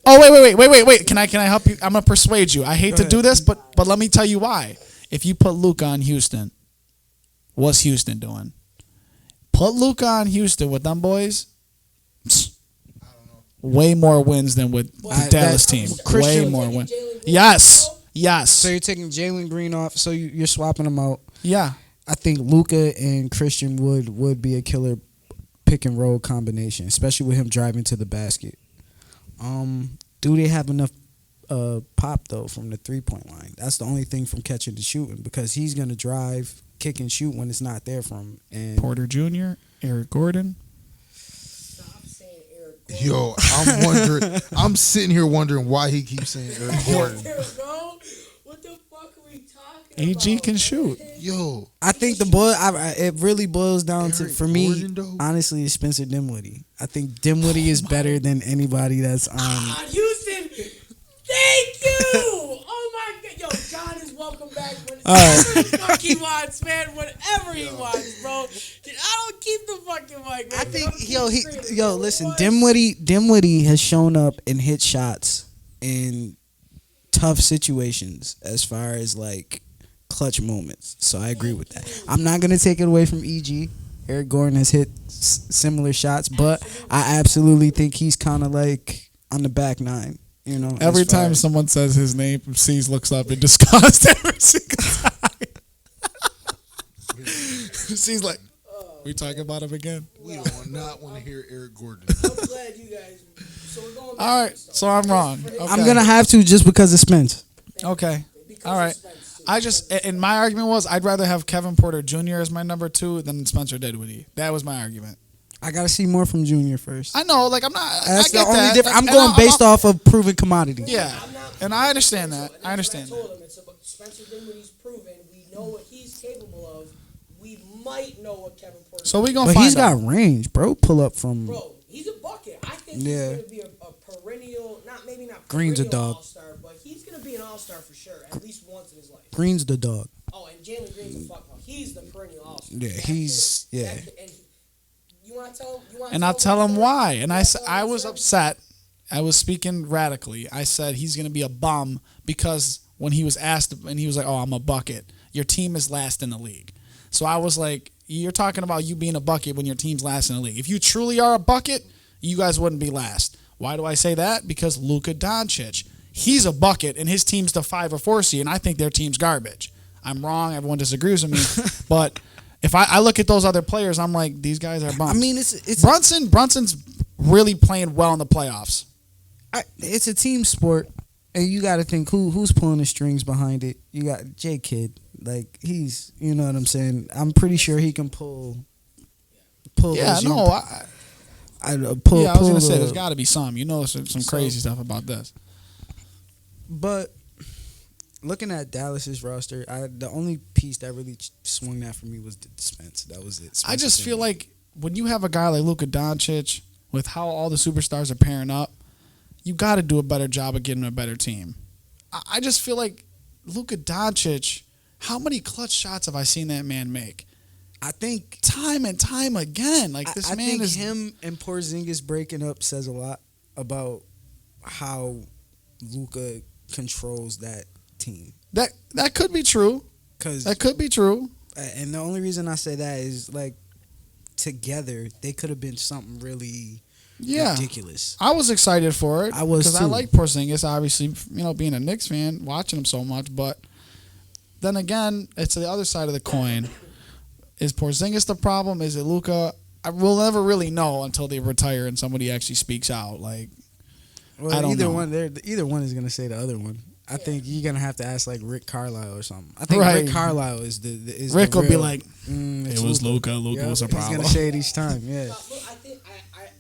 Oh wait. Can I help you? I'm gonna persuade you. I hate to do this, but let me tell you why. If you put Luka on Houston, what's Houston doing? Put Luka on Houston with them boys. Way more wins than with the Dallas team. Way more wins. Yes. So you're taking Jalen Green off. So you're swapping them out. Yeah. I think Luka and Christian would be a killer pick and roll combination, especially with him driving to the basket. Do they have enough pop though from the 3-point line? That's the only thing from catching and shooting because he's gonna drive, kick and shoot when it's not there from him. And Porter Jr., Eric Gordon. Stop saying Eric Yo, I'm sitting here wondering why he keeps saying Eric Gordon. Bro, what the fuck are we talking about? AG can shoot. Yo, I think it really boils down to Eric for me. Gordon, though? Honestly, it's Spencer Dinwiddie. I think Dinwiddie is better than anybody that's on. Houston, thank you. Oh my God, yo, John is welcome back whenever the fuck he wants, man. Whenever he wants, bro. I don't keep the fucking mic. Man. I think listen, Dinwiddie has shown up and hit shots in tough situations as far as like clutch moments. So I agree with that. I'm not gonna take it away from EG. Eric Gordon has hit similar shots, but I absolutely think he's kind of like on the back nine. You know, Every as far time as- someone says his name, C's looks up in disgust every single time. C's like, we talking about him again? we do not want to hear Eric Gordon. I'm glad you guys. All right, so I'm wrong. Okay. I'm gonna have to just because of Spence. Okay. All right. I just, and my argument was, I'd rather have Kevin Porter Jr. as my number 2 than Spencer Dinwiddie. That was my argument. I gotta see more from Junior first. I know, like I'm not. That's I get the only that. difference. I'm And going based off of proven commodity. Yeah, and I understand that. I understand I that. told him it's about Spencer Dinwiddie's proven. We know what he's capable of. We might know what Kevin Porter. So we gonna But find he's got out. range, bro. Pull up from. Bro, he's a bucket. I think Yeah. he's gonna be a perennial, maybe not Green's a perennial dog. all-star, but he's gonna be an all-star for sure, at least once in his life. Green's the dog. Oh, and Jalen Green's a fuck up. He's the perennial all-star. Yeah, he's yeah. You want to tell him? You want And I'll tell him why. And I was upset. I was speaking radically. I said he's going to be a bum because when he was asked, and he was like, "Oh, I'm a bucket. Your team is last in the league." So I was like, "You're talking about you being a bucket when your team's last in the league. If you truly are a bucket, you guys wouldn't be last." Why do I say that? Because Luka Doncic, he's a bucket, and his team's the 5 or 4 seed, and I think their team's garbage. I'm wrong. Everyone disagrees with me, but. If I look at those other players, I'm like, these guys are bums. I mean, it's Brunson's really playing well in the playoffs. it's a team sport, and you got to think who's pulling the strings behind it. You got J Kidd, like he's, you know what I'm saying. I'm pretty sure he can pull. Yeah, those no, young- I pull. was gonna pull say the- there's got to be some. You know, some crazy stuff about this. But looking at Dallas's roster, the only piece that really swung that for me was the Spence. That was it. I just feel like when you have a guy like Luka Doncic, with how all the superstars are pairing up, you got to do a better job of getting a better team. I just feel like Luka Doncic. How many clutch shots have I seen that man make? I think Time and time again. Like this I man think is him and Porzingis breaking up says a lot about how Luka controls that team. that could be true. That could be true. And the only reason I say that is like together they could have been something really ridiculous. I was excited for it. I was because I too. like Porzingis. Obviously, being a Knicks fan, watching him so much. But then again, it's the other side of the coin. Is Porzingis the problem? Is it Luka? We'll never really know until they retire and somebody actually speaks out. Like, Well, I don't either know. either one is gonna say the other one. I think you're gonna have to ask like Rick Carlisle or something. I think Right. Rick Carlisle is the Rick the will be real- like, it's "It was Luka. Luka Yep, was a problem." He's gonna say it each time. Yeah. Look, I think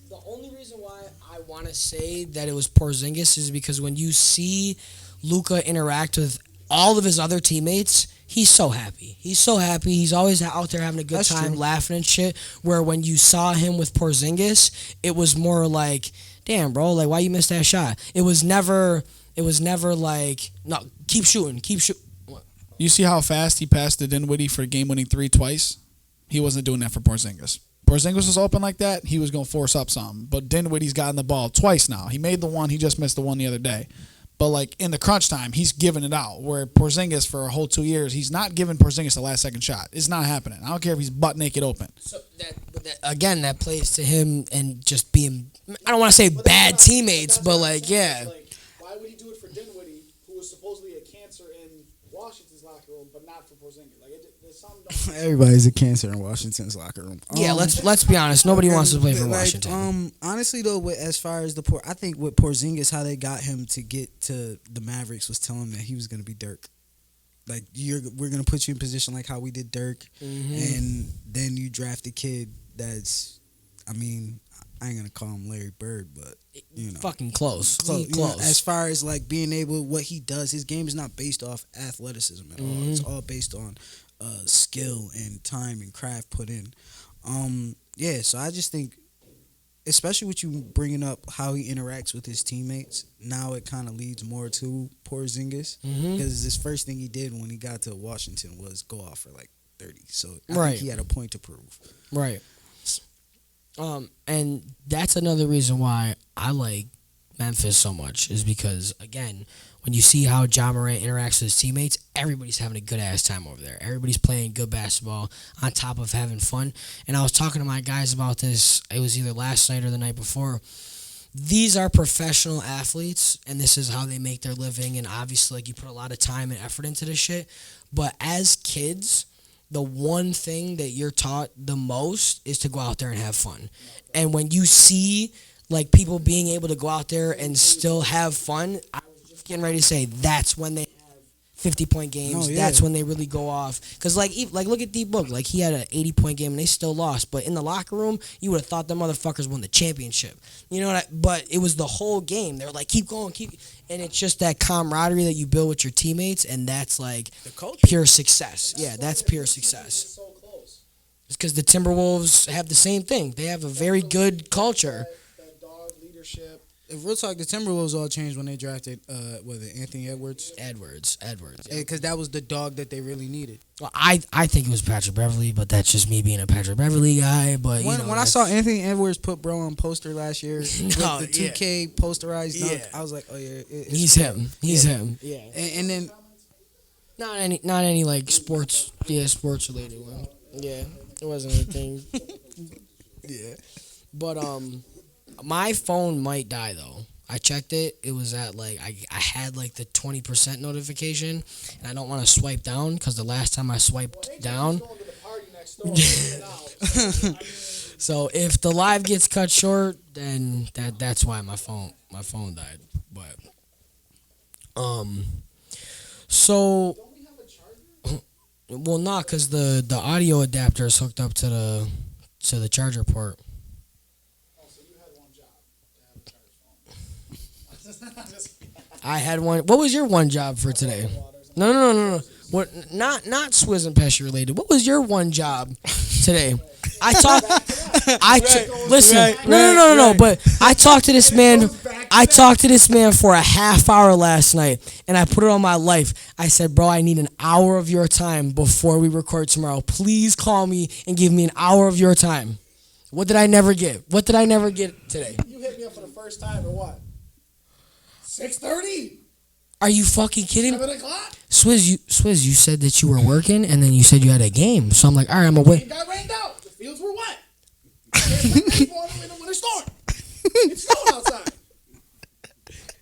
the only reason why I want to say that it was Porzingis is because when you see Luka interact with all of his other teammates, he's so happy. He's so happy. He's always out there having a good That's time, true. laughing and shit. Where when you saw him with Porzingis, it was more like, damn, bro, like why you missed that shot? It was never like, no, keep shooting. You see how fast he passed to Dinwiddie for game-winning 3 twice? He wasn't doing that for Porzingis. Porzingis was open like that, he was going to force up something. But Dinwiddie's gotten the ball twice now. He made the one, he just missed the one the other day. But, like, in the crunch time, he's giving it out. Where Porzingis, for a whole 2 years, he's not giving Porzingis the last second shot. It's not happening. I don't care if he's butt naked open. So again, that plays to him and just being, I don't want to say bad teammates, but like, yeah. Why would he do it for Dinwiddie, who was supposedly a cancer in Washington's locker room, but not for Porzingis? Like, there's something. Everybody's a cancer in Washington's locker room. Yeah, let's be honest. Nobody wants to play for Washington. Honestly, though, as far as I think with Porzingis, how they got him to get to the Mavericks was telling him that he was going to be Dirk. Like we're going to put you in position like how we did Dirk, and then you draft a kid that's, I mean, I ain't going to call him Larry Bird, but you know, Fucking close. you know, Close. as far as like being able, what he does, his game is not based off athleticism at all. It's all based on skill and time and craft put in. Yeah, so I just think, especially with you bringing up how he interacts with his teammates, now it kind of leads more to Porzingis, because his first thing he did when he got to Washington was go off for like 30. So I think he had a point to prove. Right. And that's another reason why I like Memphis so much, is because, again, when you see how Ja Morant interacts with his teammates, everybody's having a good-ass time over there. Everybody's playing good basketball on top of having fun. And I was talking to my guys about this. It was either last night or the night before. These are professional athletes, and this is how they make their living. And obviously, like, you put a lot of time and effort into this shit. But as kids, the one thing that you're taught the most is to go out there and have fun. And when you see like people being able to go out there and still have fun. I was just getting ready to say that's when they have 50-point games. Oh, yeah. That's when they really go off. Because like look at D-Book. Like he had an 80-point game and they still lost. But in the locker room, you would have thought them motherfuckers won the championship. You know what? But it was the whole game. They were like, keep going, and it's just that camaraderie that you build with your teammates, and that's like pure success. Yeah, that's pure success. It's because the Timberwolves have the same thing. They have a very good culture. That dog leadership. If real talk, the Timberwolves all changed when they drafted, Anthony Edwards? Edwards. Because that was the dog that they really needed. Well, I think it was Patrick Beverly, but that's just me being a Patrick Beverly guy. But When I saw Anthony Edwards put bro on poster last year with the 2K posterized dunk, I was like, oh yeah, he's him. He's him. Yeah, and then Not any like sports related one. Yeah, it wasn't anything. Yeah, but my phone might die though. I checked it. It was at like I had like the 20% notification, and I don't want to swipe down because the last time I swiped down. So if the live gets cut short, then that's why my phone died. But so well, not because the audio adapter is hooked up to the charger port. I had one. What was your one job for today? No. What? Not Swizz and Pesci related. What was your one job today? Listen. No. But I talked to this man. I talked to this man for a half hour last night, and I put it on my life. I said, bro, I need an hour of your time before we record tomorrow. Please call me and give me an hour of your time. What did I never get? What did I never get today? You hit me up for the first time at what? 6:30? Are you fucking kidding? 7 o'clock? Swizz, you said that you were working, and then you said you had a game. So I'm like, all right, I'm gonna wait. It got rained out. The fields were wet. In a winter storm. It's snowing outside.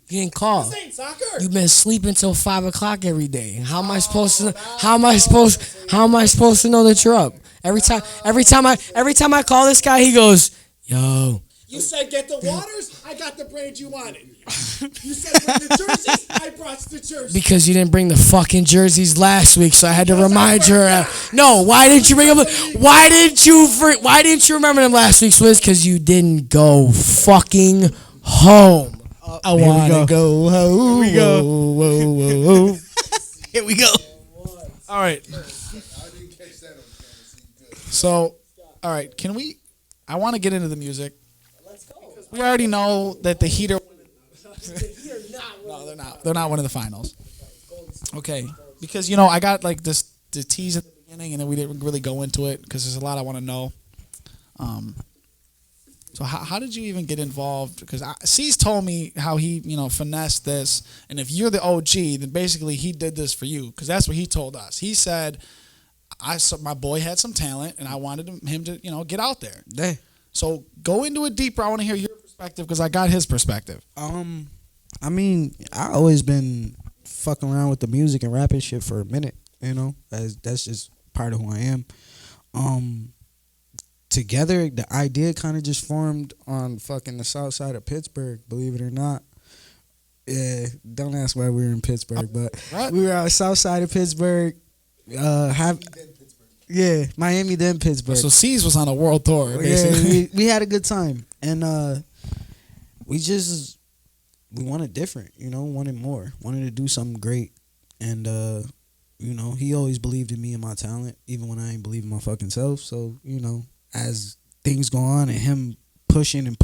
You didn't call. This ain't soccer. You've been sleeping till 5 o'clock every day. How am I supposed to? How am I supposed to know that you're up? Every time I call this guy, he goes, "Yo." You said get the waters. I got the brand you wanted. You said bring the jerseys. I brought the jerseys. Because you didn't bring the fucking jerseys last week, so I had to remind her. No, why didn't you bring them? Why didn't you remember them last week, Swizz? Because you didn't go fucking home. I want to go home. Here we go. Whoa. here we go. All right. So, all right. I want to get into the music. We already know that the Heat are. No, they're not. They're not one of the finals. Okay, because I got like the tease at the beginning, and then we didn't really go into it because there's a lot I want to know. So how did you even get involved? Because C's told me how he finessed this, and if you're the OG, then basically he did this for you because that's what he told us. He said, my boy had some talent, and I wanted him to get out there. Yeah. So go into it deeper. I want to hear your perspective because I got his perspective. I mean, I always been fucking around with the music and rapping shit for a minute. That's just part of who I am. Together, the idea kind of just formed on fucking the south side of Pittsburgh. Believe it or not. Yeah, don't ask why we were in Pittsburgh, but we were on the south side of Pittsburgh. Miami then Pittsburgh. So C's was on a world tour. Basically. Yeah, we had a good time, and we wanted different, wanted more, wanted to do something great, and he always believed in me and my talent, even when I ain't believe in my fucking self. So as things go on, and him pushing me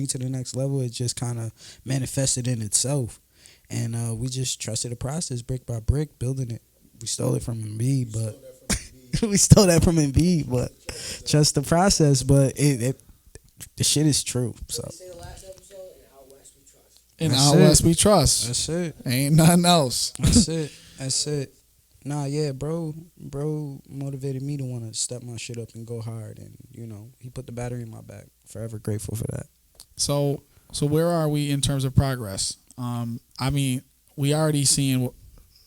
to the next level, it just kind of manifested in itself, and we just trusted the process, brick by brick, building it. We stole it from Embiid, but. We stole that from Embiid, but trust the process. But the shit is true. So in Outwest we trust. That's it. Ain't nothing else. That's it. Nah, yeah, bro motivated me to want to step my shit up and go hard, and he put the battery in my back. Forever grateful for that. So where are we in terms of progress? I mean, we already seeing.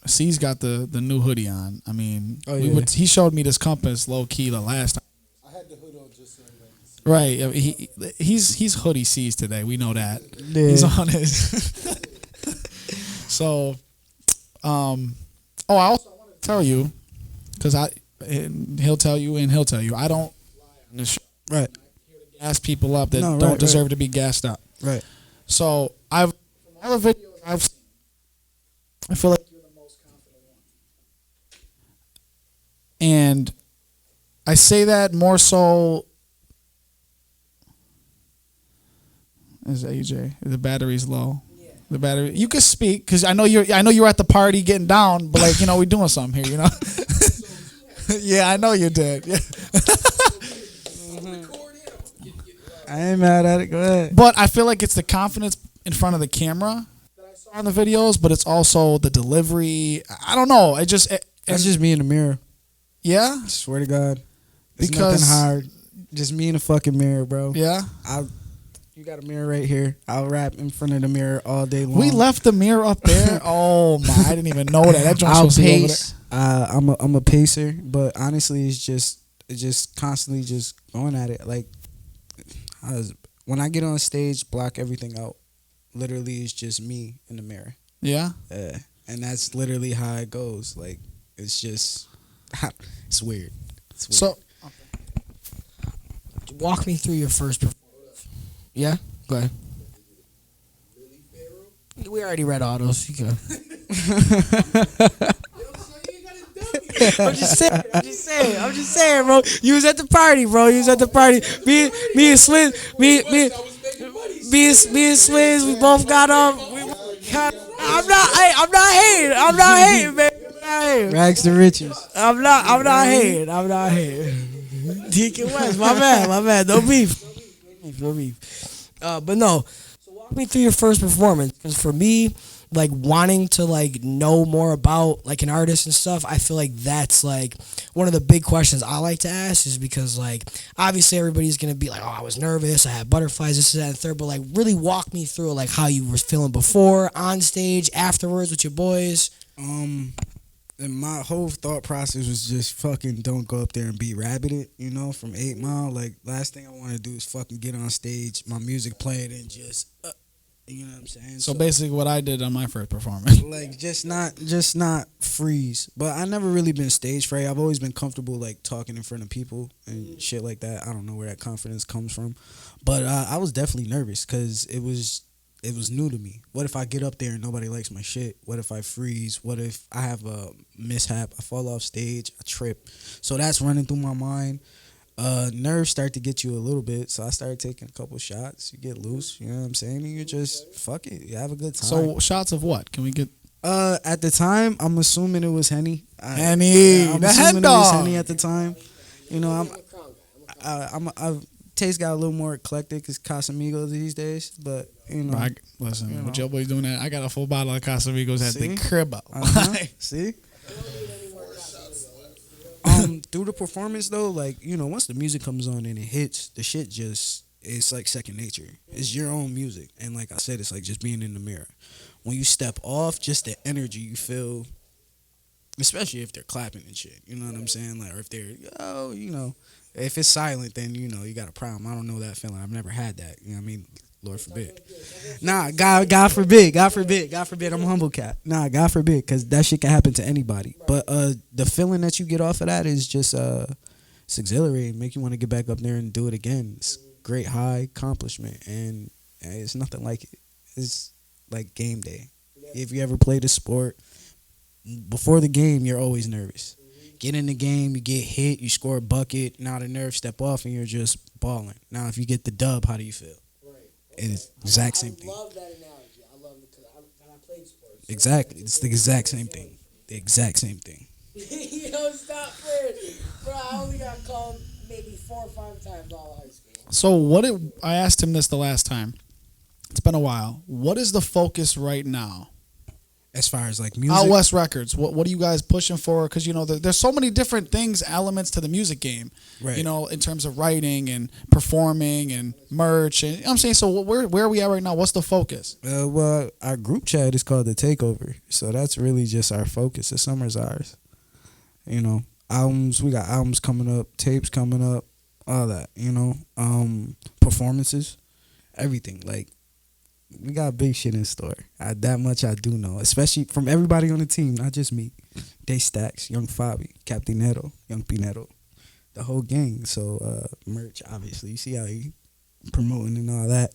C's got the new hoodie on. I mean, he showed me this compass low key the last time. I had the hood on just so everybody could Right. I mean, he's hoodie seas today. We know that. Yeah. He's on his. So, I also want to tell you, because he'll tell you and he'll tell you, I don't lie on this show. Right. Gas people up that No, don't right, deserve right. to be gassed up. Right. So from all the videos I've seen, I feel like you're the most confident one. And I say that more so. Is AJ? The battery's low. Yeah. The battery. You can speak because I know you're at the party getting down, but like we're doing something here. Yeah, I know you did. Yeah. I ain't mad at it. Go ahead. But I feel like it's the confidence in front of the camera that I saw in the videos, but it's also the delivery. I don't know. That's just me in the mirror. Yeah? I swear to God. It's Because- nothing hard. Just me in the fucking mirror, bro. Yeah? You got a mirror right here. I'll rap in front of the mirror all day long. We left the mirror up there. Oh, my. I didn't even know that. That joint's I'll supposed to be over there. pace. I'm a pacer, but honestly, it's just constantly just going at it. Like, when I get on stage, block everything out. Literally, it's just me in the mirror. Yeah? Yeah, and that's literally how it goes. Like, it's just, it's weird. It's weird. So, Walk me through your first performance. Yeah? Go ahead. We already read all those. You can. I'm just saying, bro. You was at the party, bro. You was at the party. Me and Swizz, me and Swizz, we both got up. I'm not hating, man. Rags to riches. I'm not hating. Deacon West, my bad. No beef. But no. So walk me through your first performance, because for me, like wanting to like know more about like an artist and stuff, I feel like that's like one of the big questions I like to ask, is because like obviously everybody's gonna be like, oh, I was nervous, I had butterflies, this, that, and third, but like really walk me through like how you were feeling before, on stage, afterwards with your boys. And my whole thought process was just fucking don't go up there and be rabbited, from 8 Mile. Like, last thing I want to do is fucking get on stage, my music playing, and just, you know what I'm saying? so basically what I did on my first performance. Like, just not freeze. But I never really been stage fright. I've always been comfortable, like, talking in front of people and shit like that. I don't know where that confidence comes from. But I was definitely nervous because it was new to me. What if I get up there and nobody likes my shit? What if I freeze? What if I have a mishap? I fall off stage, I trip. So that's running through my mind. Nerves start to get you a little bit. So I started taking a couple shots. You get loose, you know what I'm saying? And you just, fuck it. You have a good time. So shots of what? Can we get... At the time, I'm assuming it was Henny. Henny, I'm the assuming head it was dog. Henny at the time. I've taste got a little more eclectic as Casamigos these days, but Listen, with Joe Boy doing that, I got a full bottle of Casamigos at the See? crib. See? Through the performance though, like, once the music comes on and it hits, the shit it's like second nature. It's your own music. And like I said, it's like just being in the mirror. When you step off, just the energy you feel, especially if they're clapping and shit, you know what I'm saying? Like, or if they're, if it's silent, then, you got a problem. I don't know that feeling. I've never had that. You know what I mean? Lord forbid. Nah, God forbid. I'm a humble cat. Nah, God forbid, because that shit can happen to anybody. But the feeling that you get off of that is just it's exhilarating. Make you want to get back up there and do it again. It's great high accomplishment, and it's nothing like it. It's like game day. If you ever played a sport, before the game, you're always nervous. Get in the game, you get hit, you score a bucket, now the nerves step off and you're just balling. Now, if you get the dub, how do you feel? It's the exact same thing. I love that analogy. I love it because I played sports. Exactly. It's the exact same thing. The exact same thing. Yo, stop playing. Bro, I only got called maybe 4 or 5 times all high school. So I asked him this the last time. It's been a while. What is the focus right now? As far as like music? Outwest Records. What are you guys pushing for? Because, there's so many different things, elements to the music game. Right. In terms of writing and performing and merch. And, I'm saying, so where are we at right now? What's the focus? Well, our group chat is called The Takeover. So that's really just our focus. The summer's ours. Albums, we got albums coming up, tapes coming up. all that, performances, everything. Like, we got big shit in store. That much I do know, especially from everybody on the team, not just me. Day Stacks, Young Fabi, Captainetto, Young Pinetto, the whole gang. So merch, obviously, you see how he promoting and all that.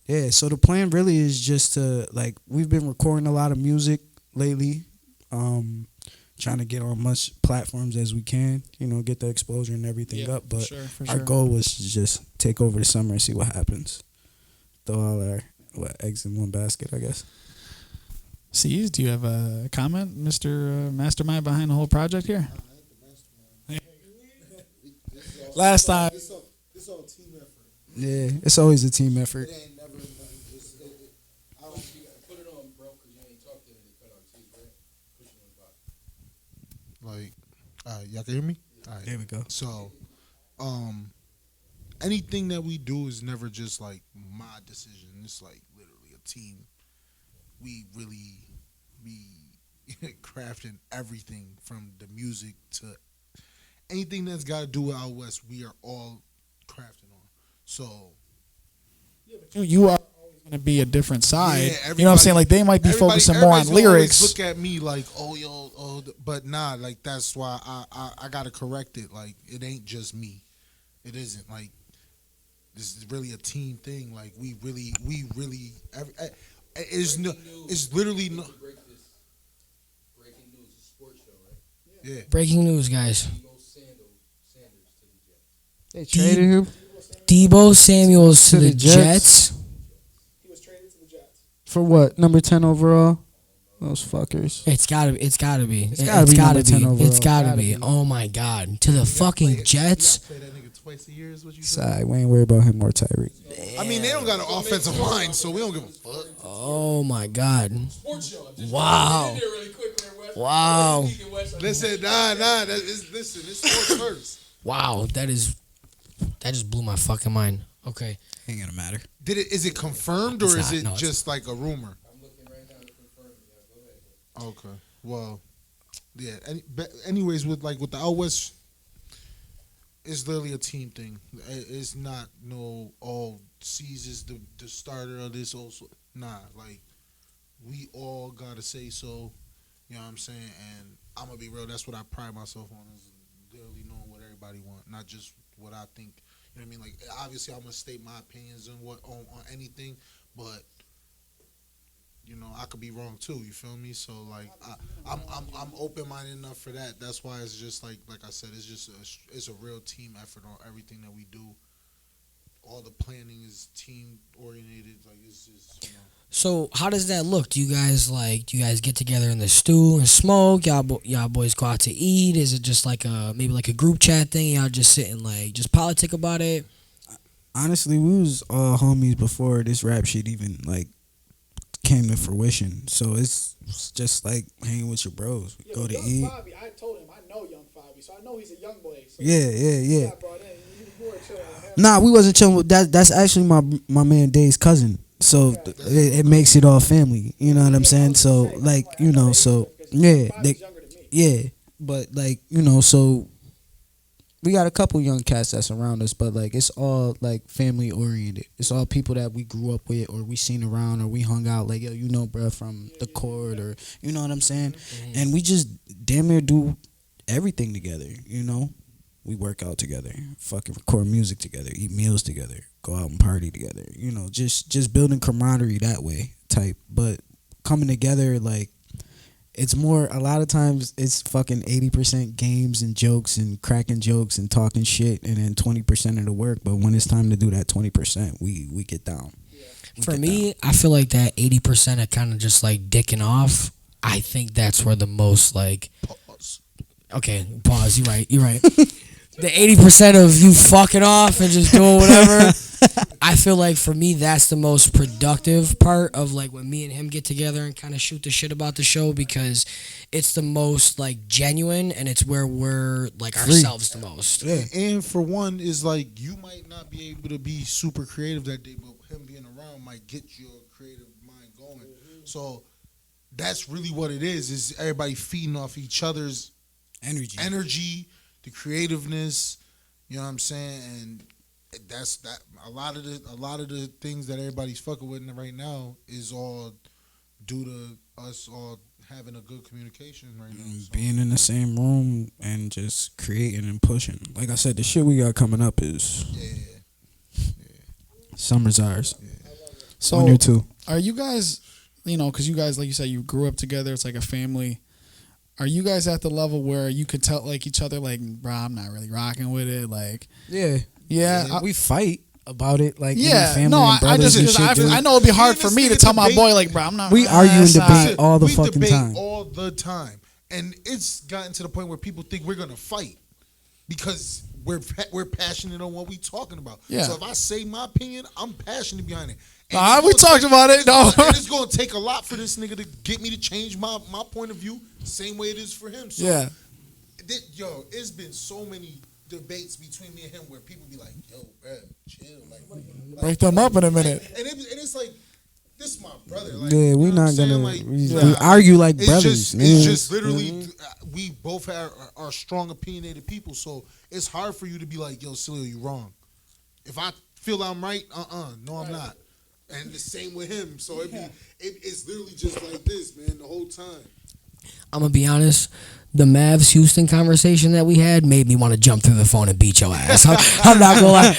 Yeah. So the plan really is just to, like, we've been recording a lot of music lately. Trying to get on much platforms as we can, get the exposure and everything up. But our goal was to just take over the summer and see what happens. Throw all our eggs in one basket, I guess. Swizz, do you have a comment, Mr. Mastermind behind the whole project here? Last time. It's all team effort. Yeah, it's always a team effort. It ain't never. I don't. Put it on, bro, because you ain't talked to any cut out teeth, right? Push it on the bottom. Like, y'all can hear me? All right. There we go. So, anything that we do is never just like my decision. It's like literally a team. We really be crafting everything from the music to anything that's got to do with Outwest. We are all crafting on. So You are always going to be a different side. yeah, You know what I'm saying? Like, they might be focusing more on everybody's gonna always lyrics. Look at me like, but nah, like that's why I gotta correct it. Like, it ain't just me. It isn't like this is really a team thing. Like we really. It's no. It's literally no. Break this. Breaking news, a sports show, right? Yeah. Breaking news, guys. Debo Sanders to the Jets. They traded him Debo Samuels to the Jets. He was traded to the Jets. for what? Number 10 overall? Those fuckers. It's gotta be. It's gotta be. It's gotta be number 10 overall. It's gotta Gotta be. be. Oh my God! To the fucking Jets. Play that nigga twice a year is what you Side, we ain't worried about him or Tyreek. I mean, they don't got an offensive line, so we don't give a fuck. Oh my God! Sports show. I just Wow. did it really quick there, Wes. Wow. Listen, nah. Listen, it's sports first. Wow. That just blew my fucking mind. Okay. Ain't gonna matter. Is it confirmed or It's is not. it No, it's just like a rumor? I'm looking right now to confirm it. Yeah, go ahead. Okay. Well, yeah. Anyways, with the Outwest, it's literally a team thing. It's not Swizz is the starter of this. Also, nah. Like, we all gotta say so. You know what I'm saying? And I'm gonna be real. That's what I pride myself on, is literally knowing what everybody want, not just what I think. You know what I mean? Like, obviously, I'm gonna state my opinions on anything, but I could be wrong too. You feel me? So like, I'm open minded enough for that. That's why it's just like I said, it's a real team effort on everything that we do. All the planning is team oriented. Like, it's just So how does that look? Do you guys get together in the stew and smoke? Y'all boys go out to eat? Is it just like maybe like a group chat thing? Y'all just sit and like just politic about it? Honestly, we was all homies before this rap shit even like came to fruition. So it's just like hanging with your bros. We go to Young eat. Fabi, I told him I know Young Fabi, so I know he's a young boy. So Yeah. he got brought in. You were chilling with him. Nah, we wasn't chilling with that. That's actually my man Dave's cousin. So it makes it all family. You know what I'm saying? So like, so yeah, Fabi's younger than me. yeah. But like, so we got a couple young cats that's around us, but like it's all like family oriented. It's all people that we grew up with or we seen around or we hung out like, yo, bruh, from the court, or you know what I'm saying? And we just damn near do everything together, We work out together, fucking record music together, eat meals together, go out and party together. Just building camaraderie that way type. But coming together, like, it's more, a lot of times it's fucking 80% games and jokes and cracking jokes and talking shit, and then 20% of the work. But when it's time to do that 20%, we get down. For me, I feel like that 80% of kind of just like dicking off. I think that's where the most like. pause. Okay, pause. You're right. The 80% of you fucking off and just doing whatever. I feel like for me, that's the most productive part of like when me and him get together and kind of shoot the shit about the show, because it's the most like genuine and it's where we're like ourselves the most. Yeah, and for one, is like, you might not be able to be super creative that day, but him being around might get your creative mind going. So that's really what it is everybody feeding off each other's Energy. the creativeness, You know what I'm saying? And that's that. A lot of the things that everybody's fucking with right now is all due to us all having a good communication right now. So. Being in the same room and just creating and pushing. Like I said, the shit we got coming up is summer's ours. Yeah. So, 1 or 2. are you guys, because you guys, like you said, you grew up together. It's like a family. Are you guys at the level where you could tell like each other, like, bro, I'm not really rocking with it, like, yeah, We fight about it, like yeah, family no, and brothers and shit, dude. I know it'd be hard for this me to nigga tell my debate- boy, like, bro, I'm not. We argue and that's not- debate all the fucking debate time. all the time, and it's gotten to the point where people think we're gonna fight because we're passionate on what we talking about. Yeah. So if I say my opinion, I'm passionate behind it. And Nah, it's we gonna talked about it, no. And it's gonna take a lot for this nigga to get me to change my point of view, same way it is for him. So, Yeah. It's been so many debates between me and him where people be like, "Yo, bro, chill, like Break them up in a minute. And it's like, this is my brother. Like, Yeah, you know we're what not I'm saying? gonna. Like, we argue like brothers. It's just literally, we both are strong, opinionated people. So it's hard for you to be like, "Yo, Cilio, you wrong." If I feel I'm right, no, I'm not. And the same with him. So it's literally just like this, man, the whole time. I'm gonna be honest. The Mavs Houston conversation that we had made me want to jump through the phone and beat your ass. I'm not gonna lie.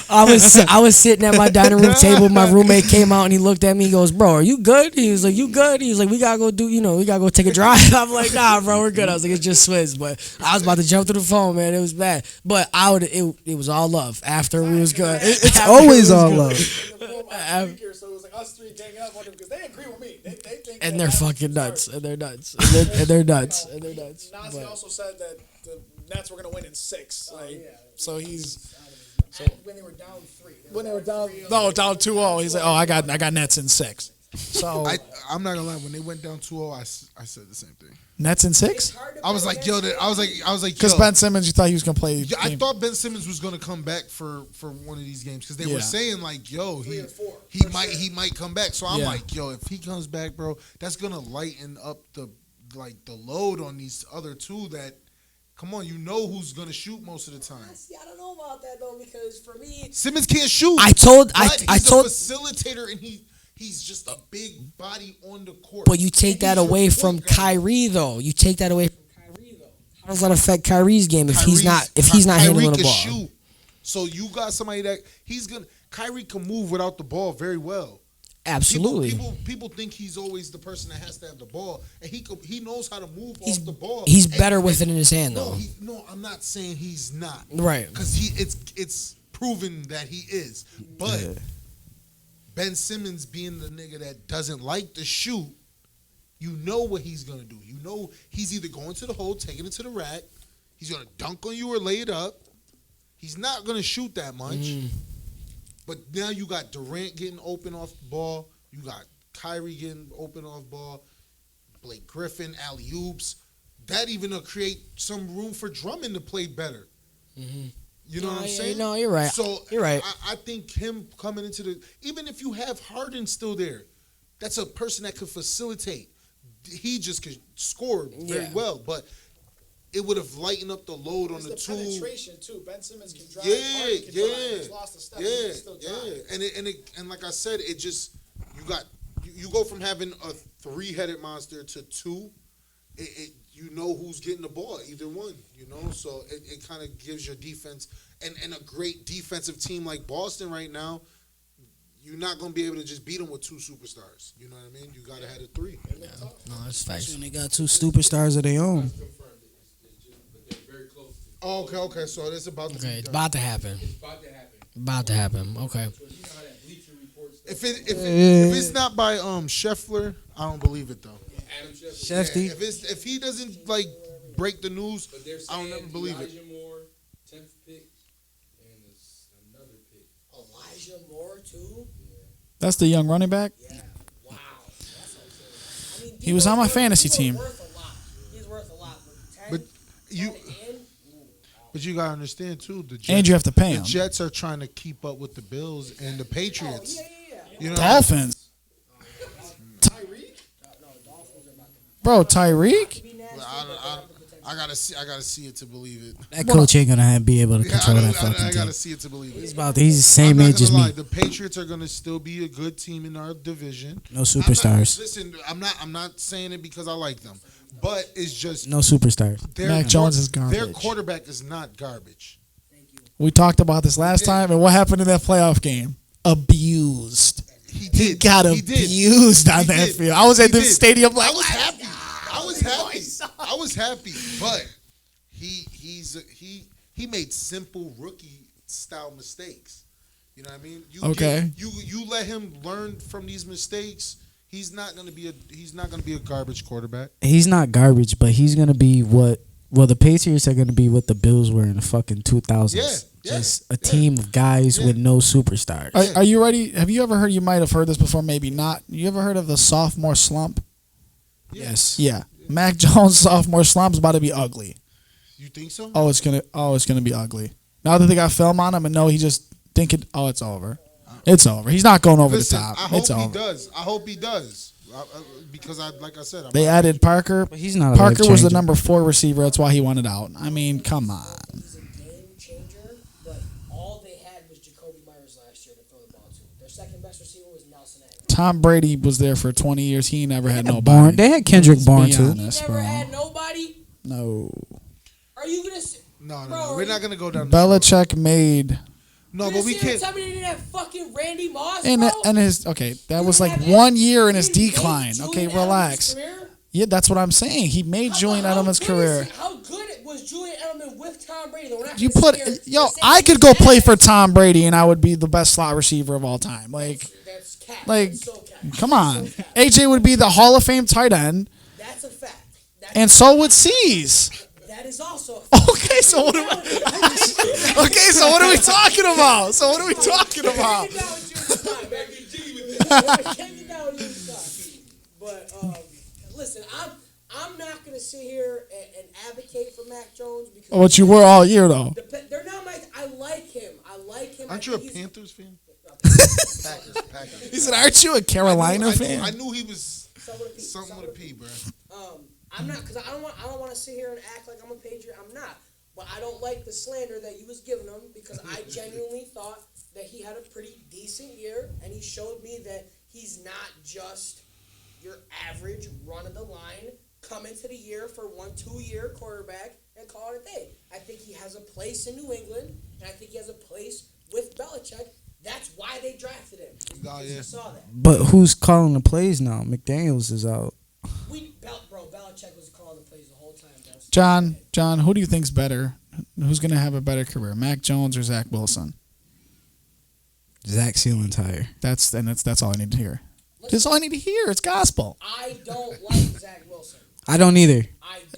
I was sitting at my dining room table. My roommate came out and he looked at me. He goes, "Bro, are you good?" He was like, "You good?" He was like, "We gotta go we gotta go take a drive." I'm like, "Nah, bro, we're good." I was like, "It's just Swizz," but I was about to jump through the phone, man. It was bad, but it was all love. After we was good. It's always all love. So it was like us three ganging up on them because they agree with me. They think And they're fucking nuts. And they're nuts. And they're nuts. And they're nuts. Nazi also said that the Nets were gonna win in 6. So he's When they were down 3. when they were down 2-0. He's like, oh, I got Nets in 6. So I'm not gonna lie. When they went down 2-0, I said the same thing. Nets in 6 I was like, yo, because Ben Simmons, you thought he was gonna play. Yeah, I thought Ben Simmons was gonna come back for one of these games because they were saying like, yo, he might come back. So I'm like, yo, if he comes back, bro, that's gonna lighten up the load on these other two. That, come on, you know who's gonna shoot most of the time. See, I don't know about that though because for me, Simmons can't shoot. I told he's a facilitator and he's just a big body on the court. But you take that away from Kyrie though. You take that away from Kyrie though. How does that affect Kyrie's game if he's not handling the ball? Shoot. So you got somebody that Kyrie can move without the ball very well. Absolutely. People think he's always the person that has to have the ball, and he knows how to move off the ball. He's better with it in his hand though. No, I'm not saying he's not. Right. Because it's proven that he is. But Ben Simmons being the nigga that doesn't like to shoot, you know what he's gonna do. You know he's either going to the hole, taking it to the rack, he's gonna dunk on you or lay it up. He's not gonna shoot that much. But now you got Durant getting open off the ball. You got Kyrie getting open off ball. Blake Griffin, alley-oops. That even will create some room for Drummond to play better. You know what I'm saying? No, you're right. So you're right. I think him coming into even if you have Harden still there, that's a person that could facilitate. He just could score very well, but it would have lightened up the load on the two. Penetration too. Ben Simmons can drive. Yeah. He's lost a step. He can still drive. And like I said, it just you go from having a 3-headed monster to 2. You know who's getting the ball, either one, so it kind of gives your defense and a great defensive team like Boston right now. You're not gonna be able to just beat them with 2 superstars. You know what I mean? You gotta have a 3. No, that's facts. When they got 2 superstars of their own. Oh, okay. So it's about to it's about to happen. About to happen. Okay. If it's not by Scheffler, I don't believe it though. Adam Shefty. If he doesn't break the news, I don't never believe it. Elijah Moore, 10th pick, and another pick. Elijah Moore too. That's the young running back. Yeah. Wow. He was on my fantasy team. He's worth a lot. But you gotta understand too, the Jets, And you have to pay the him. Jets are trying to keep up with the Bills and the Patriots. You know, Dolphins. Bro, Tyreek? I gotta see it to believe it. That coach ain't gonna be able to control that fucking I gotta team. see it to believe it. He's the same I'm not age as gonna lie, me. the Patriots are gonna still be a good team in our division. No superstars. Listen, I'm not saying it because I like them, but it's just No superstars. Mac Jones is garbage. Their quarterback is not garbage. We talked about this last time, and what happened in that playoff game? Abused. He got abused on that field. I was at the stadium like, I was happy. I was happy, but he made simple rookie style mistakes. You know what I mean? You let him learn from these mistakes. He's not gonna be a garbage quarterback. He's not garbage, but he's gonna be what. Well, the Patriots are gonna be what the Bills were in the fucking 2000s. Just a team of guys with no superstars. Are you ready? Have you ever heard? You might have heard this before, maybe not. You ever heard of the sophomore slump? Yes. Yeah. Mac Jones' sophomore slump is about to be ugly. You think so? Oh, it's gonna be ugly. Now that they got film on him, and no, he just thinking, oh, it's over. It's over. He's not going over the top. I hope It's he over. does. I hope he does. Because like I said, They added Parker. But he's not. Parker was the life-changer. number 4 receiver. That's why he wanted out. I mean, come on. He's a game changer, but all they had was Jacoby Myers last year to throw the ball to. Their second best receiver was Nelson Aguilar. Tom Brady was there for 20 years. He never had nobody. They had Kendrick Bourne Be too. honest, Never bro. had nobody. No. Are you gonna? No. We're not gonna go down. This road. Belichick made. No, but we can't. Tell me they didn't have fucking Randy Moss, And bro? his okay, that was like have 1 year in You his didn't make decline. Julian Okay, Edelman's relax. career? Yeah, that's what I'm saying. He made Julian How Edelman's good career. is it? How good was Julian Edelman with Tom Brady? We're not You gonna put sit here yo, and say I he's could go play bad. for Tom Brady and I would be the best slot receiver of all time. Like, That's cap. like, That's so cap. come on. That's so cap. AJ would be the Hall of Fame tight end, That's a fact. and so would C's. That is also a fact. Okay, so what am I? Okay, so what are we talking about? So what are we talking about? But listen, I'm not gonna sit here and advocate for Mac Jones because What you were all year though. they're not my. I like him. Aren't you a Panthers fan? Packers. He said, "Aren't you a Carolina fan?" I knew he was something with a P, bro. I'm not because I don't want to sit here and act like I'm a Patriot. I'm not. But I don't like the slander that you was giving him because I genuinely thought that he had a pretty decent year, and he showed me that he's not just your average run of the line come into the year for 1-2 year quarterback and call it a day. I think he has a place in New England, and I think he has a place with Belichick. That's why they drafted him. Because you saw that. But who's calling the plays now? McDaniels is out. Belichick was calling the plays the whole time. John, who do you think's better? Who's gonna have a better career, Mac Jones or Zach Wilson? Zach ceiling's higher. That's all I need to hear. That's all I need to hear. It's gospel. I don't like Zach Wilson. I don't either.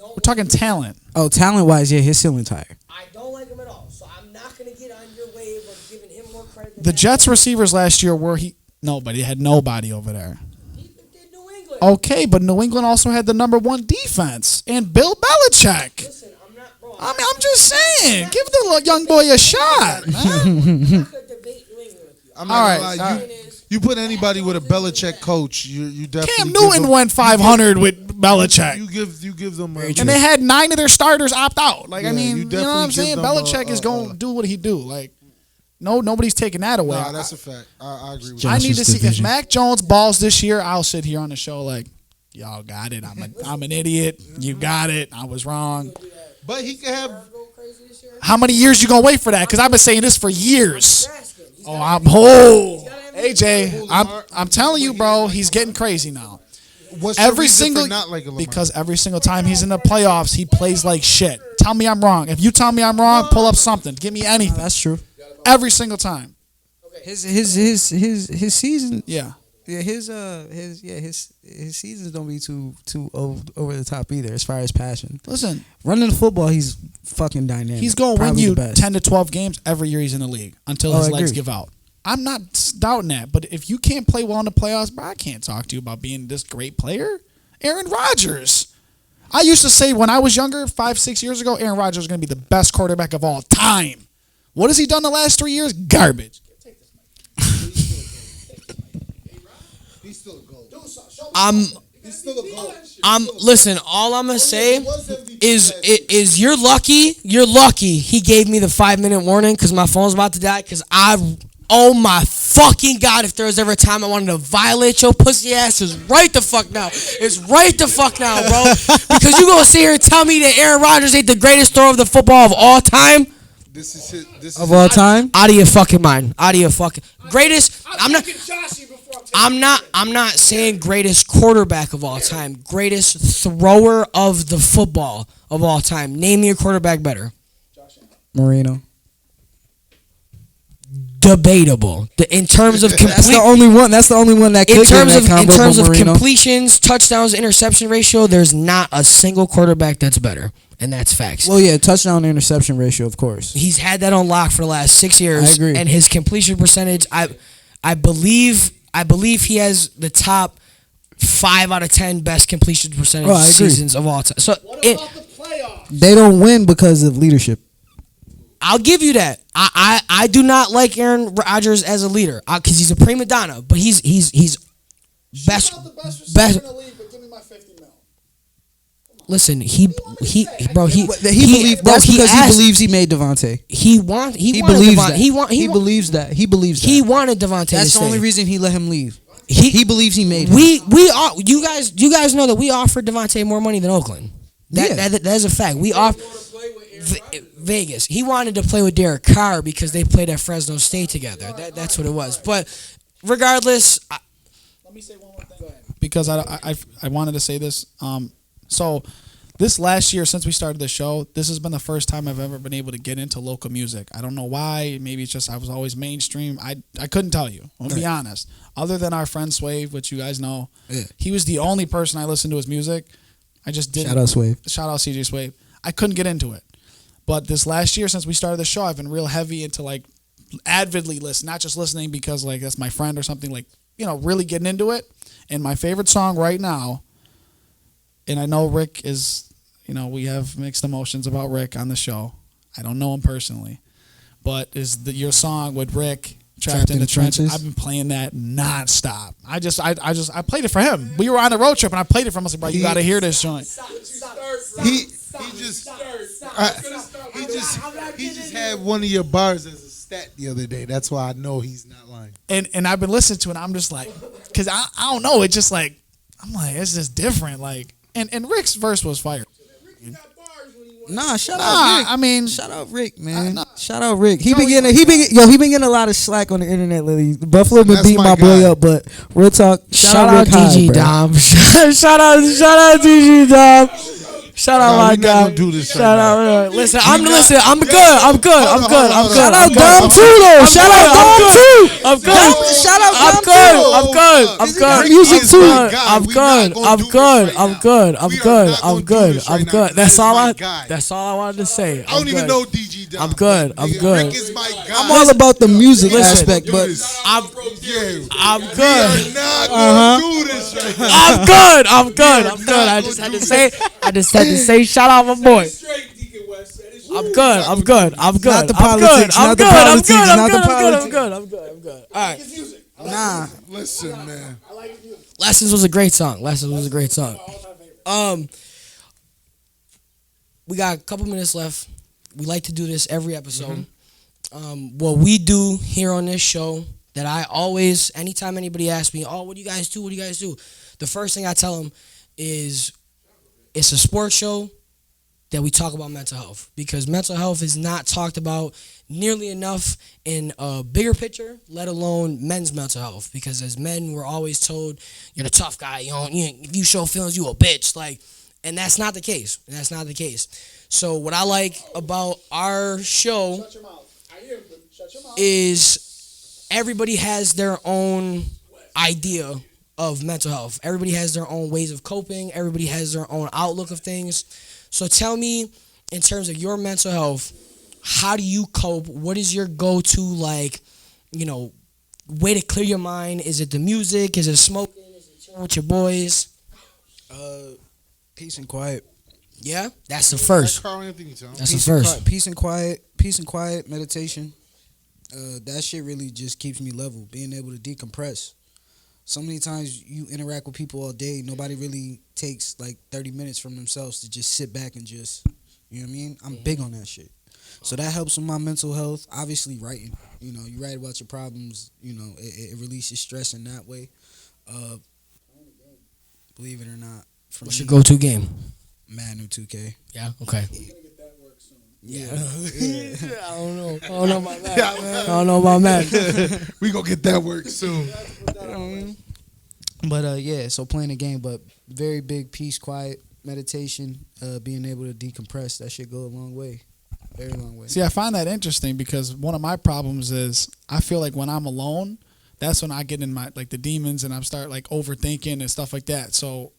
We're talking talent. Oh, talent wise, yeah, his ceiling's higher. I don't like him at all. So I'm not going to get on your wave of giving him more credit than The Mac Jets Jones. receivers last year were nobody had nobody over there. He did New England. Okay, but New England also had the number 1 defense and Bill Belichick. Listen, I'm not, bro. I mean, I'm just saying, give the young boy a shot, man. I'm not going to debate New England with you. I'm not All gonna right, lie. all right. You put anybody with a Belichick coach, you definitely. Cam give Newton them- went 500 with Belichick. You give them. And they had 9 of their starters opt out. Like, Yeah, I mean, you you know what I'm definitely saying? give them Belichick is going to do what he do. Like, nobody's taking that away. Nah, that's a fact. I agree with I you. need to see if division. Mac Jones balls this year. I'll sit here on the show like, y'all got it. I'm an idiot. You got it. I was wrong. But he can have. Go crazy this year. How many years you gonna wait for that? Because I've been saying this for years. Nebraska. He's Oh, got- AJ, I'm telling you, bro, he's getting crazy now. What's your Every reason single for not liking Lamar? because every single time he's in the playoffs, he plays like shit. Tell me I'm wrong. If you tell me I'm wrong, pull up something. Give me anything. That's true. Every single time. His season. Yeah. Yeah, his seasons don't be too over the top either as far as passion. Listen, Running the football, he's fucking dynamic. he's gonna win Probably you the best. 10 to 12 games every year he's in the league until his I legs agree. give out. I'm not doubting that, but if you can't play well in the playoffs, bro, I can't talk to you about being this great player. Aaron Rodgers. I used to say when I was younger, 5-6 years ago, Aaron Rodgers was going to be the best quarterback of all time. What has he done the last 3 years? Garbage. He's still a gold. Listen. All I'm gonna say is you're lucky. You're lucky. He gave me the 5-minute warning because my phone's about to die. Because oh my fucking God, if there was ever a time I wanted to violate your pussy ass, it's right the fuck now. It's right the fuck now, bro. Because you gonna sit here and tell me that Aaron Rodgers ain't the greatest thrower of the football of all time? This is it. This Of all time? Out of your fucking mind. Out of your fucking greatest. I'm not saying greatest quarterback of all time. Greatest thrower of the football of all time. Name me a quarterback better. Marino. Debatable. In terms of That's the only one. That's the only one that could in get terms that of combo for Marino. completions, touchdowns, interception ratio, there's not a single quarterback that's better, and that's facts. Well, yeah, touchdown to interception ratio, of course. He's had that on lock for the last 6 years. I agree. And his completion percentage, I believe he has the top 5 out of 10 best completion percentage seasons of all time. So What about the playoffs? They don't win because of leadership. I'll give you that. I do not like Aaron Rodgers as a leader because he's a prima donna, but he's best. Not the best receiver in the league, but give me my 50 mil. Listen, He believes that's because he believes he made Devontae. He believes that. He believes that. He wanted Devontae. That's to the only stay. reason he let him leave. He believes he made him. You guys know that we offered Devontae more money than Oakland. That is a fact. We offered Vegas. He wanted to play with Derek Carr because they played at Fresno State together. That's what it was. But regardless, Let me say one more thing. Because I wanted to say this. So this last year, since we started the show, this has been the first time I've ever been able to get into local music. I don't know why. Maybe it's just I was always mainstream. I couldn't tell you. I'll be honest. Other than our friend Swizz, which you guys know, he was the only person I listened to his music. I just didn't. Shout out Swizz. Shout out CJ Swizz. I couldn't get into it. But this last year, since we started the show, I've been real heavy into like avidly listen, not just listening because like that's my friend or something, like, you know, really getting into it. And my favorite song right now, and I know Rick is, you know, we have mixed emotions about Rick on the show. I don't know him personally, but is your song with Rick, Trapped in the Trenches. I've been playing that nonstop. I played it for him. We were on a road trip and I played it for him. I was like, bro, you got to hear this joint. He just had one of your bars as a stat the other day. That's why I know he's not lying. And I've been listening to it. And I'm just like, because I don't know. It's just like, I'm like, it's just different. Like, and Rick's verse was fire. Nah, shout out Rick. I mean, shout out Rick, man. Shout out Rick. He been getting a lot of slack on the internet lately. Buffalo been beating my boy up, but real talk. Shout out DG Dom. shout out DG Dom. Shout out my guy. Shout out. Listen, I'm good. I'm good. Shout out Dom too, though. Shout out Dom too. I'm good. Shout out Dom too. I'm good. Music too. I'm good. That's all I wanted to say. I don't even know DG Dom. I'm good. Rick is my guy. I'm all about the music aspect, but I'm good. We are not gonna do this right now. I'm good. I just had to say shout out my boy. I'm good. Not the politics. I'm good. All right. nah. Listen, man. Lessons was a great song. We got a couple minutes left. We like to do this every episode. What we do here on this show that I always, anytime anybody asks me, oh, what do you guys do? The first thing I tell them is it's a sports show that we talk about mental health, because mental health is not talked about nearly enough in a bigger picture, let alone men's mental health. Because as men, we're always told you're the tough guy. If you show feelings, you a bitch. And that's not the case. So what I like about our show is everybody has their own idea of mental health. Everybody has their own ways of coping. Everybody has their own outlook of things. So tell me, in terms of your mental health, how do you cope? What is your go-to, way to clear your mind? Is it the music? Is it smoking? Is it chilling with your boys? Peace and quiet. Yeah? That's the first. That's the first. Peace and quiet, meditation. That shit really just keeps me level, being able to decompress. So many times you interact with people all day, nobody really takes like 30 minutes from themselves to just sit back and just, you know what I mean? I'm big on that shit. So that helps with my mental health. Obviously, writing. You know, you write about your problems. You know, it releases stress in that way. Believe it or not, for What's me, your go-to game? Madden 2K. Yeah. Okay. Yeah. I don't know. I don't know about that. I don't know about that. We gonna get that work soon. But yeah, so playing a game, but very big peace, quiet, meditation, being able to decompress. That should go a long way, very long way. See, I find that interesting because one of my problems is I feel like when I'm alone, that's when I get in my like the demons and I start like overthinking and stuff like that. So,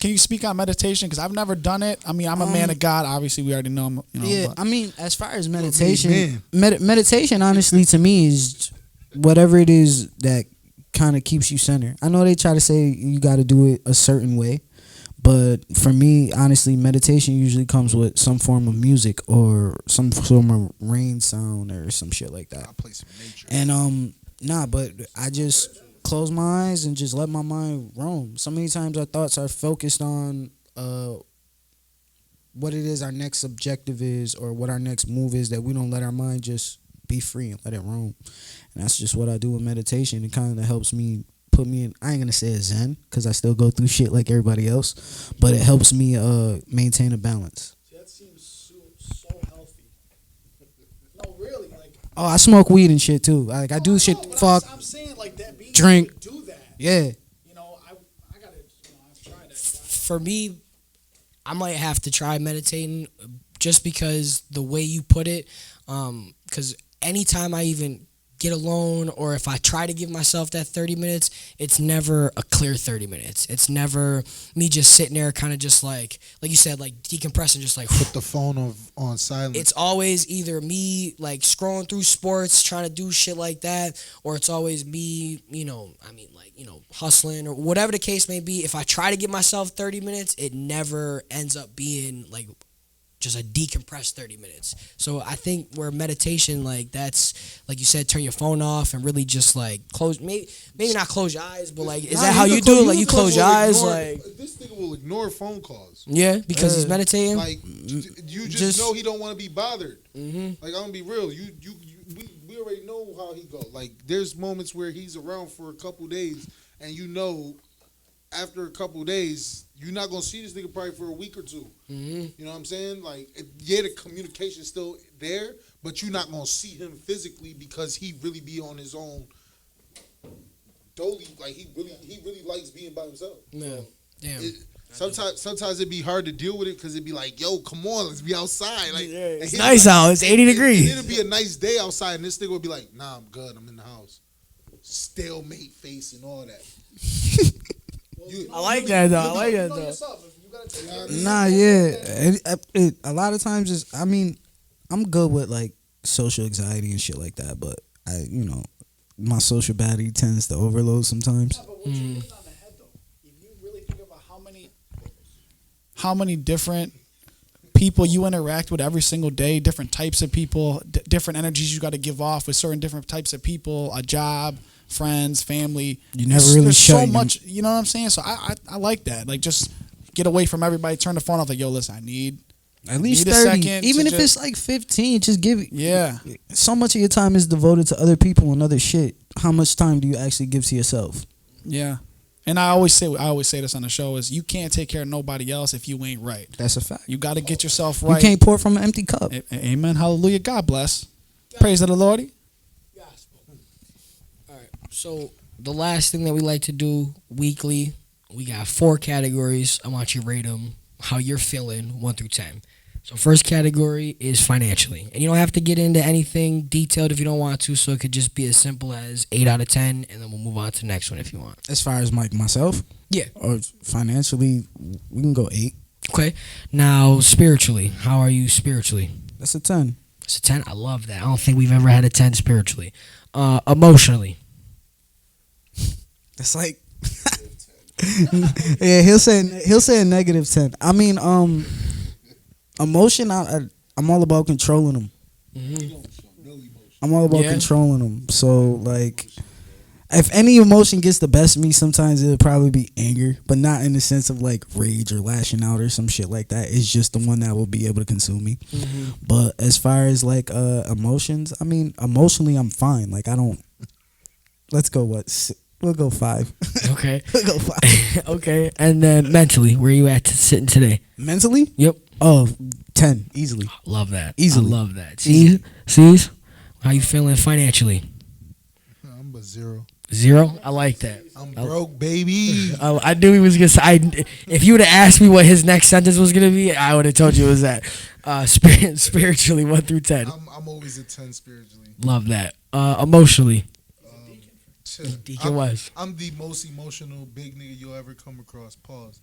can you speak on meditation? Because I've never done it. I mean, I'm a man of God. Obviously, we already know. You know, Yeah, but I mean, as far as meditation, man. meditation, honestly, to me is whatever it is that kind of keeps you centered. I know they try to say you got to do it a certain way, but for me, honestly, meditation usually comes with some form of music or some form of rain sound or some shit like that. I play some nature. And but I just close my eyes and just let my mind roam. So many times our thoughts are focused on what it is our next objective is or what our next move is, that we don't let our mind just be free and let it roam. And that's just what I do with meditation. It kind of helps me put me in, I ain't gonna say a zen because I still go through shit like everybody else, but it helps me maintain a balance. that seems so healthy. No, really, like. Oh, I smoke weed and shit too. Like I do shit. Fuck. I'm saying like that. Being Drink. able to do that. Yeah. You know, I gotta. You know, I've tried that. For me, I might have to try meditating just because the way you put it. Because anytime I even get alone or if I try to give myself that 30 minutes, it's never a clear 30 minutes. It's never me just sitting there kind of just like you said, like decompressing, just like Put the phone on silent. it's always either me like scrolling through sports, trying to do shit like that, or it's always me, hustling or whatever the case may be. If I try to give myself 30 minutes, it never ends up being like just a decompressed 30 minutes. So I think where meditation, like that's like you said, turn your phone off and really just like close, maybe not close your eyes, but like, is that how you do it? Like you close your eyes, like this nigga will ignore phone calls. yeah, because he's meditating. Like you just know he don't want to be bothered. Like I'm gonna be real. We already know how he go. Like there's moments where he's around for a couple days, and you know, after a couple days, you're not gonna see this nigga probably for a week or two. You know what I'm saying? Like yeah, the communication's still there, but you're not gonna see him physically because he really be on his own. Dolly, like he really likes being by himself. Yeah, damn. Sometimes it'd be hard to deal with it because it'd be like, yo, come on, let's be outside. Like, It's nice out. It's 80 degrees. It'd be a nice day outside, and this nigga would be like, nah, I'm good. I'm in the house. Stalemate face and all that. I like that though. I like that though. Nah, yeah. A lot of times is, I mean, I'm good with like social anxiety and shit like that, but my social battery tends to overload sometimes. But what you're hitting on the head, though, if you really think about how many different people you interact with every single day, different types of people, different energies you got to give off with certain different types of people, a job, friends, family. You never really there's shut so your- much. You know what I'm saying? So I like that. Like just get away from everybody. Turn the phone off. Like yo, listen, I need At least need a 30. second Even to if it's like 15, just give it. Yeah. So much of your time is devoted to other people and other shit. How much time do you actually give to yourself? Yeah. And I always say this on the show is you can't take care of nobody else if you ain't right. That's a fact. You got to get yourself right. You can't pour from an empty cup. Amen. Hallelujah. God bless. Praise of the Lord. All right. So the last thing that we like to do weekly, we got 4 categories. I want you to rate them how you're feeling 1 through 10. So first category is financially. And you don't have to get into anything detailed if you don't want to. So it could just be as simple as 8 out of 10. And then we'll move on to the next one if you want. As far as myself? Yeah. Or financially, we can go 8. Okay. Now spiritually. How are you spiritually? That's a 10. It's a 10. I love that. I don't think we've ever had a 10 spiritually. Emotionally. That's like... yeah, he'll say a negative 10. I mean, emotion, I'm all about controlling them. I'm all about controlling them. So like, If any emotion gets the best of me, sometimes it'll probably be anger, but not in the sense of like rage or lashing out or some shit like that. It's just the one that will be able to consume me. But as far as like emotions, I mean, emotionally, I'm fine. Like I don't. Let's go. We'll go 5. Okay. We'll go 5. Okay. And then mentally, where you at sitting today? Mentally? Yep. Oh, 10 easily. Love that. Easily. I love that. See, how you feeling financially? I'm a 0. 0. I like that. I'm broke, baby. I knew he was gonna say. If you would have asked me what his next sentence was gonna be, I would have told you it was that. Spiritually, 1 through 10. I'm always a 10 spiritually. Love that. Emotionally. Deacon was. I'm the most emotional big nigga you'll ever come across. Pause.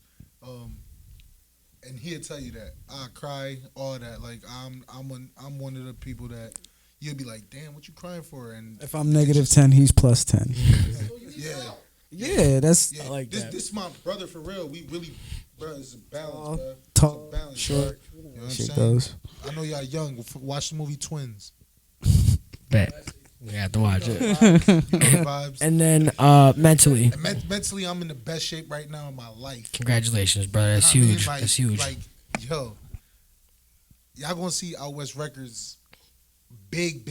And he'll tell you that I cry, all that. Like I'm one of the people that you'll be like, damn, what you crying for? And If I'm negative 10, he's plus 10. yeah, Yeah, that's yeah. I like that. This is my brother for real. We really, bro. It's a balance, bro. tall, It's a balance, short. bro. You know what I'm Shit saying? goes. I know y'all young. Watch the movie Twins. Bet. We have to watch it. You know the vibes. And then mentally. And mentally, I'm in the best shape right now in my life. Congratulations, brother. That's I mean, huge. like- That's huge. Like, yo, y'all gonna see Outwest Records big,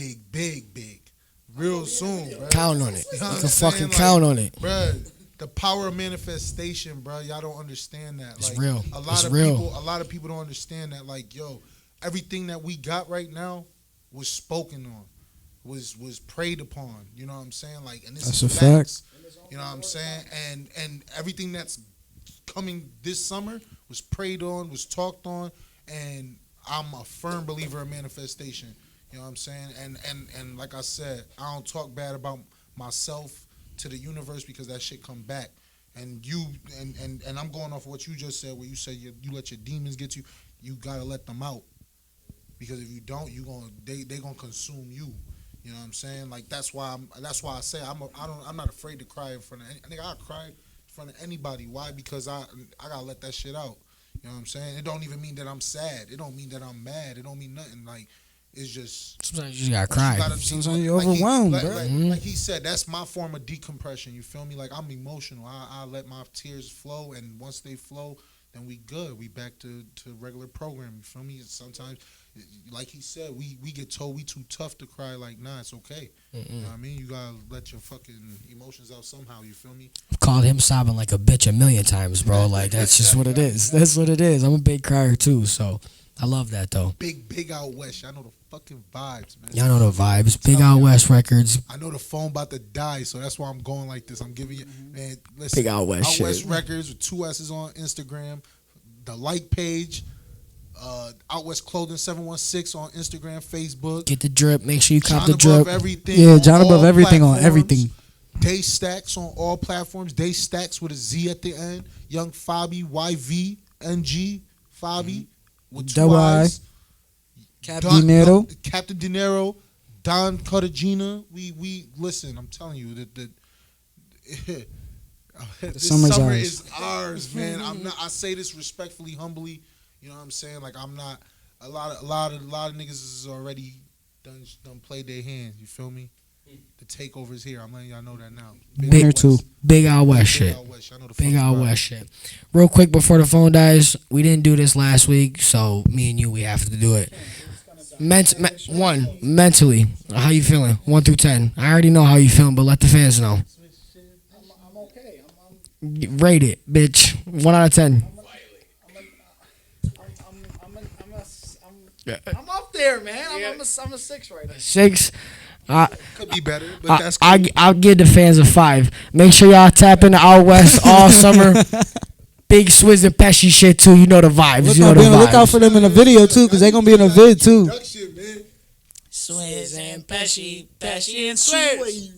real soon, bro. Count on it. You know what You I'm can saying? fucking Like, count on it. Bruh, the power of manifestation, bro. Y'all don't understand that. It's Like, real. A lot It's of real. people, a lot of people don't understand that. Like, yo, everything that we got right now was spoken on, was preyed upon. You know what I'm saying? Like, and this That's is a facts. You know what I'm saying? And everything that's coming this summer was preyed on, was talked on, and I'm a firm believer in manifestation. You know what I'm saying? And like I said, I don't talk bad about myself to the universe because that shit come back. And you and I'm going off of what you just said, where you said you let your demons get you. You gotta let them out, because if you don't, they gonna consume you. You know what I'm saying? Like that's why I say I'm not afraid to cry in front of any. I'll cry in front of anybody. Why? Because I gotta let that shit out. You know what I'm saying? It don't even mean that I'm sad. It don't mean that I'm mad. It don't mean nothing. Like, it's just Sometimes you just gotta cry. Sometimes you're overwhelmed, bro. Like he said, that's my form of decompression. You feel me? Like, I'm emotional. I let my tears flow, and once they flow, then we good. We back to regular program. You feel me? Sometimes, like he said, we get told we too tough to cry. Like, nah, it's okay. You know what I mean? You gotta let your fucking emotions out somehow. You feel me? I've called him sobbing like a bitch 1,000,000 times, bro. Like, that's just what it is. That's what it is. I'm a big crier too, so I love that though. Big out west. Y'all know the fucking vibes, man. Y'all know the vibes. Big Outwest Records. I know the phone about to die, so that's why I'm going like this. I'm giving you, man. Listen, Big Outwest Outwest shit. Records with 2 S's on Instagram, the like page, Outwest Clothing 716 on Instagram, Facebook. Get the drip. Make sure you cop John the Above drip. Everything. Yeah, on John all Above Everything on platforms. everything. Day Stacks on all platforms. Day Stacks with a Z at the end. Young Fabi, YVNG, Fabi with 2 Double I. I's. Captain Dinero. Captain Dinero, Don Cartagena. We listen. I'm telling you that this summer's summer ours. is ours, man. I say this respectfully, humbly. You know what I'm saying? Like, I'm not. A lot of niggas is already done played their hand. You feel me? The takeover's here. I'm letting y'all know that now. Winner too. Big Outwest shit. Out West. Y'all know the Big fucking Out vibe. West shit. Real quick before the phone dies, we didn't do this last week, so me and you, we have to do it. Mentally, how you feeling? 1 through 10. I already know how you feeling, but let the fans know. I'm okay. Rate it, bitch. 1 out of 10. I'm up there, man. I'm a 6 right now. 6. Could be better, but that's cool. I'll give the fans a 5. Make sure y'all tap into Out West all summer. Big Swizz and Pesci shit too. You know the vibes. Look out for them in the video too, because they gonna be in a vid too. Production, man. Swizz and Pesci and Swizz.